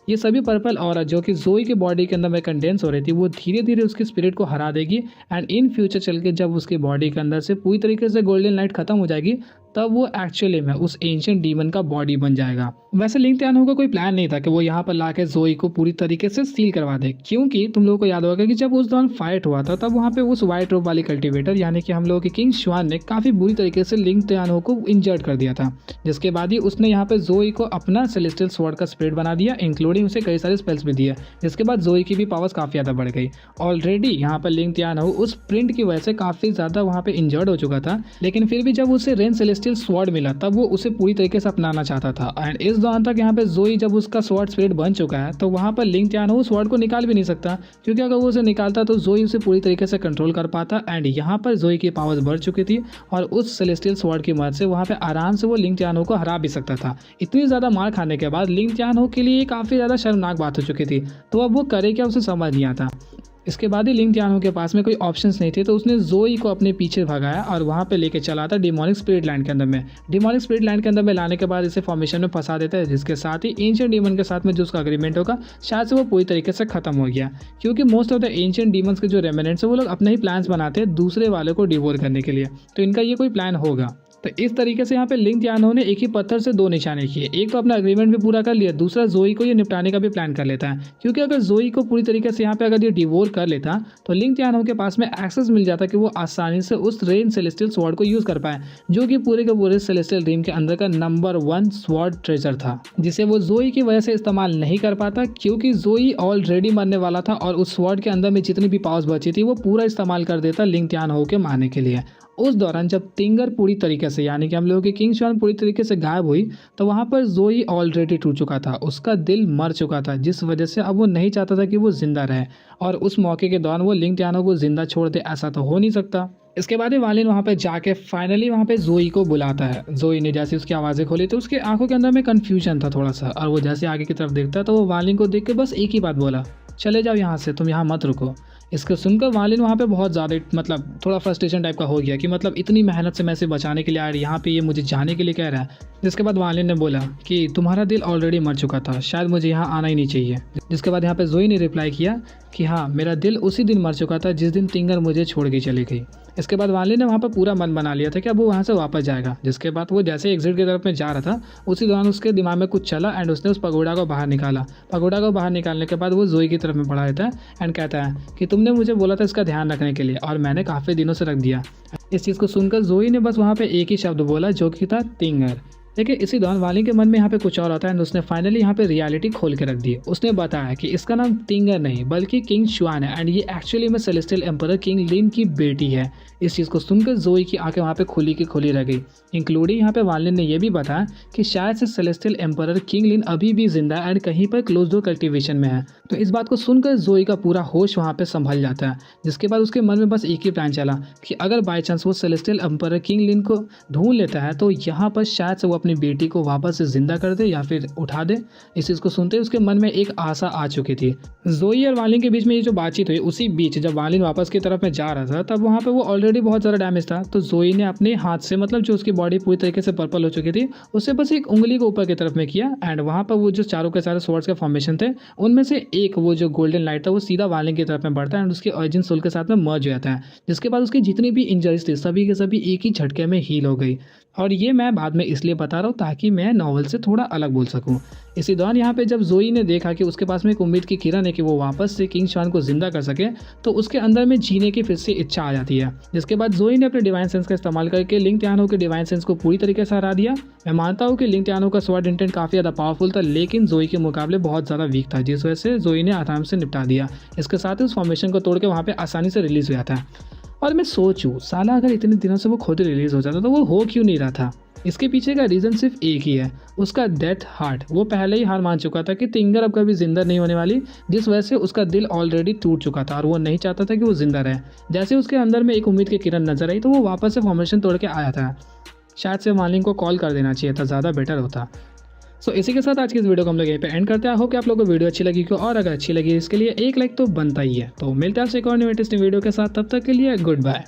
ये सभी पर्पल ऑरा जो कि जोई के बॉडी के अंदर में कंडेंस हो रही थी वो धीरे धीरे उसकी स्पिरिट को हरा देगी, एंड इन फ्यूचर चल के जब उसकी बॉडी के अंदर से पूरी तरीके से गोल्डन लाइट खत्म हो जाएगी तब वो एक्चुअली में उस एंशिएंट डीमन का बॉडी बन जाएगा। वैसे लिंग त्यानो का कोई प्लान नहीं था कि वो यहाँ पर लाके जोई को पूरी तरीके से सील करवा दे, क्योंकि तुम लोगों को याद होगा कि जब उस दौरान फाइट हुआ था तब वहाँ पे उस व्हाइट रोब वाली कल्टिवेटर यानी कि हम लोगों के किंग श्वान ने काफ़ी बुरी तरीके से लिंग त्यानो को इंजर्ड कर दिया था, जिसके बाद ही उसने यहाँ पे जोई को अपना सेलेस्टियल स्वॉर्ड का स्पिरिट बना दिया, इंक्लूडिंग उसे कई सारे स्पेल्स भी दिए, जिसके बाद जोई की भी पावर्स काफ़ी ज़्यादा बढ़ गई। ऑलरेडी यहाँ पर लिंग त्यानो उस प्रिंट की वजह से काफ़ी ज़्यादा वहाँ पे इंजर्ड हो चुका था, लेकिन फिर भी जब उसे रेन सेलेस्टियल स्वॉर्ड मिला तब वो उसे पूरी तरीके से अपनाना चाहता था। एंड इस दौरान तक यहाँ पे जोई जब उसका स्वॉर्ड स्पिरिट बन चुका है तो वहाँ पर लिंग त्यानो उस स्वॉर्ड को निकाल भी नहीं सकता, क्योंकि अगर वो उसे निकालता तो जोई उसे पूरी तरीके से कंट्रोल कर पाता। एंड यहाँ पर जोई की पावर्स बढ़ चुकी थी और उस सेलेस्टियल स्वॉर्ड की मदद से वहाँ पे आराम से वो लिंग त्यानो को हरा भी सकता था। इतनी ज़्यादा मार खाने के बाद लिंग त्यानो के लिए काफ़ी ज़्यादा शर्मनाक बात हो चुकी थी, तो अब वो करे क्या उसे समझ नहीं आता। इसके बाद ही लिंग त्यानो के पास में कोई ऑप्शंस नहीं थे, तो उसने जोई को अपने पीछे भगाया और वहाँ पे लेके चला था डिमोनिक स्पिरिट लैंड के अंदर में। डिमोनिक स्पिरिट लैंड के अंदर में लाने के बाद इसे फॉर्मेशन में फंसा देता है, जिसके साथ ही एंशिएंट डीमन के साथ में जो उसका अग्रीमेंट होगा शायद से वो पूरी तरीके से खत्म हो गया, क्योंकि most of the ancient demons के जो रेमिनेंट्स है वो लोग अपने ही प्लान्स बनाते हैं दूसरे वाले को डिवोर करने के लिए, तो इनका ये कोई प्लान होगा। तो इस तरीके से यहाँ पे लिंग त्यानो ने एक ही पत्थर से 2 निशाने किए, एक तो अपना एग्रीमेंट भी पूरा कर लिया, दूसरा जोई को ये निपटाने का भी प्लान कर लेता है, क्योंकि अगर जोई को पूरी तरीके से यहाँ पे अगर ये डिवोर कर लेता तो लिंग त्यानो के पास में एक्सेस मिल जाता कि वो आसानी से उस रेन सेलेस्टियल स्वॉर्ड को यूज़ कर पाए, जो कि पूरे के पूरे सेलेस्टियल ड्रीम के अंदर का नंबर 1 स्वॉर्ड ट्रेजर था, जिसे वो जोई की वजह से इस्तेमाल नहीं कर पाता, क्योंकि जोई ऑलरेडी मरने वाला था और उस स्वॉर्ड के अंदर में जितनी भी पावर्स बची थी वो पूरा इस्तेमाल कर देता लिंग त्यानो के मारने के लिए। उस दौरान जब तिंगर पूरी तरीके से यानी कि हम लोगों की किंग श्वान पूरी तरीके से गायब हुई तो वहाँ पर जोई ऑलरेडी टूट चुका था, उसका दिल मर चुका था, जिस वजह से अब वो नहीं चाहता था कि वो जिंदा रहे, और उस मौके के दौरान वो लिंग त्यानो को जिंदा छोड़ दे, ऐसा तो हो नहीं सकता। इसके बाद वालिन वहाँ पे जाके फाइनली वहाँ पे जोई को बुलाता है। जोई ने जैसे उसकी आवाज़ें खोली तो उसकी आंखों के अंदर में कन्फ्यूजन था थोड़ा सा, और वो जैसे आगे की तरफ देखता तो वो वालिन को देख के बस एक ही बात बोला, चले जाओ यहाँ से, तुम यहाँ मत रुको। इसको सुनकर वालिन वहाँ पे बहुत ज़्यादा मतलब थोड़ा फ्रस्ट्रेशन टाइप का हो गया कि मतलब इतनी मेहनत से मैं इसे बचाने के लिए आया, यहाँ पे ये मुझे जाने के लिए कह रहा है। जिसके बाद वालिन ने बोला कि तुम्हारा दिल ऑलरेडी मर चुका था, शायद मुझे यहाँ आना ही नहीं चाहिए। जिसके बाद यहाँ पे जोई ने रिप्लाई किया कि हाँ, मेरा दिल उसी दिन मर चुका था जिस दिन तिंगर मुझे छोड़ के चली गई। इसके बाद वालिन ने वहाँ पर पूरा मन बना लिया था कि अब वो वहाँ से वापस जाएगा। जिसके बाद वो जैसे एग्जिट की तरफ में जा रहा था, उसी दौरान उसके दिमाग में कुछ चला एंड उसने उस पगोड़ा को बाहर निकाला। पगोड़ा को बाहर निकालने के बाद वो जोई की तरफ में बढ़ा देता है एंड कहता है कि तुमने मुझे बोला था इसका ध्यान रखने के लिए और मैंने काफ़ी दिनों से रख दिया। इस चीज़ को सुनकर जोई ने बस वहाँ पे एक ही शब्द बोला जो कि था तिंगर। लेकिन इसी दौरान वालिन के मन में यहाँ पे कुछ और आता है एंड उसने फाइनली यहाँ पे रियलिटी खोल के रख दी। उसने बताया कि इसका नाम तिंगर नहीं बल्कि किंग शुआन है एंड ये एक्चुअली में सेलेस्टियल एम्परर किंग लिन की बेटी है। इस चीज़ को सुनकर जोई की आंखें वहाँ पे खुली की खुली रह गई। इंक्लूडिंग यहाँ पे वालिन ने यह भी बताया कि शायद से सेलेस्टियल एम्परर किंग लिन अभी भी जिंदा है एंड कहीं पर क्लोज डोर कल्टिवेशन में है। तो इस बात को सुनकर जोई का पूरा होश वहाँ पे संभल जाता है। जिसके बाद उसके मन में बस एक ही प्लान चला कि अगर बाई चांस वो सेलेस्टियल एम्परर किंग लिन को ढूंढ लेता है तो यहाँ पर शायद से वो अपनी बेटी को वापस से जिंदा कर दे या फिर उठा दे। इस चीज़ को सुनते उसके मन में एक आशा आ चुकी थी। जोई और वालिन के बीच में ये जो बातचीत हुई, उसी बीच जब वालिन वापस की तरफ में जा रहा था तब वहाँ पे वो ऑलरेडी बहुत ज़्यादा डैमेज था। तो जोई ने अपने हाथ से मतलब जो उसकी बॉडी पूरी तरीके से पर्पल हो चुकी थी उससे बस एक उंगली को ऊपर की तरफ में किया एंड वहाँ पर वो जो चारों के सारे स्वॉर्ड्स के फॉर्मेशन थे उनमें से एक वो जो गोल्डन लाइट था वो सीधा वालिन की तरफ में बढ़ता है एंड उसके ऑरिजिन सोल के साथ में मर्ज हो जाता है। जिसके बाद उसकी जितनी भी इंजरीज थी सभी के सभी एक ही झटके में हील हो गई। और ये मैं बाद में इसलिए बता रहा हूँ ताकि मैं नॉवल से थोड़ा अलग बोल सकूँ। इसी दौरान यहाँ पे जब जोई ने देखा कि उसके पास में एक उम्मीद की किरण है कि वो वापस से किंग शुआन को जिंदा कर सके, तो उसके अंदर में जीने की फिर से इच्छा आ जाती है। जिसके बाद जोई ने अपने डिवाइन सेंस का इस्तेमाल करके लिंग त्यानो के डिवाइन सेंस को पूरी तरीके से हरा दिया। मैं मानता हूँ कि लिंग त्यानो का स्वॉर्ड इंटेंट काफ़ी ज़्यादा पावरफुल था लेकिन जोई के मुकाबले बहुत ज़्यादा वीक था, जिस वजह से जोई ने आराम से निपटा दिया। इसके साथ ही उस फॉर्मेशन को तोड़ के वहाँ पर आसानी से रिलीज हो जाता है। और मैं सोचूँ साला अगर इतने दिनों से वो खुद रिलीज हो जाता तो वो हो क्यों नहीं रहा था। इसके पीछे का रीज़न सिर्फ एक ही है, उसका डेथ हार्ट। वो पहले ही हार मान चुका था कि तिंगर अब कभी जिंदा नहीं होने वाली, जिस वजह से उसका दिल ऑलरेडी टूट चुका था और वो नहीं चाहता था कि वो जिंदा रहे। जैसे उसके अंदर में एक उम्मीद की किरण नजर आई तो वो वापस से फॉर्मेशन तोड़ के आया था। शायद से वालिन को कॉल कर देना चाहिए था, ज़्यादा बेटर होता। सो इसी के साथ आज की इस वीडियो को हम लोग यहीं पे एंड करते हैं। हो कि आप लोगों को वीडियो अच्छी लगी हो और अगर अच्छी लगी इसके लिए एक लाइक तो बनता ही है। तो मिलते हैं आपसे एक और न्यू इंटरेस्टिंग वीडियो के साथ, तब तक के लिए गुड बाय।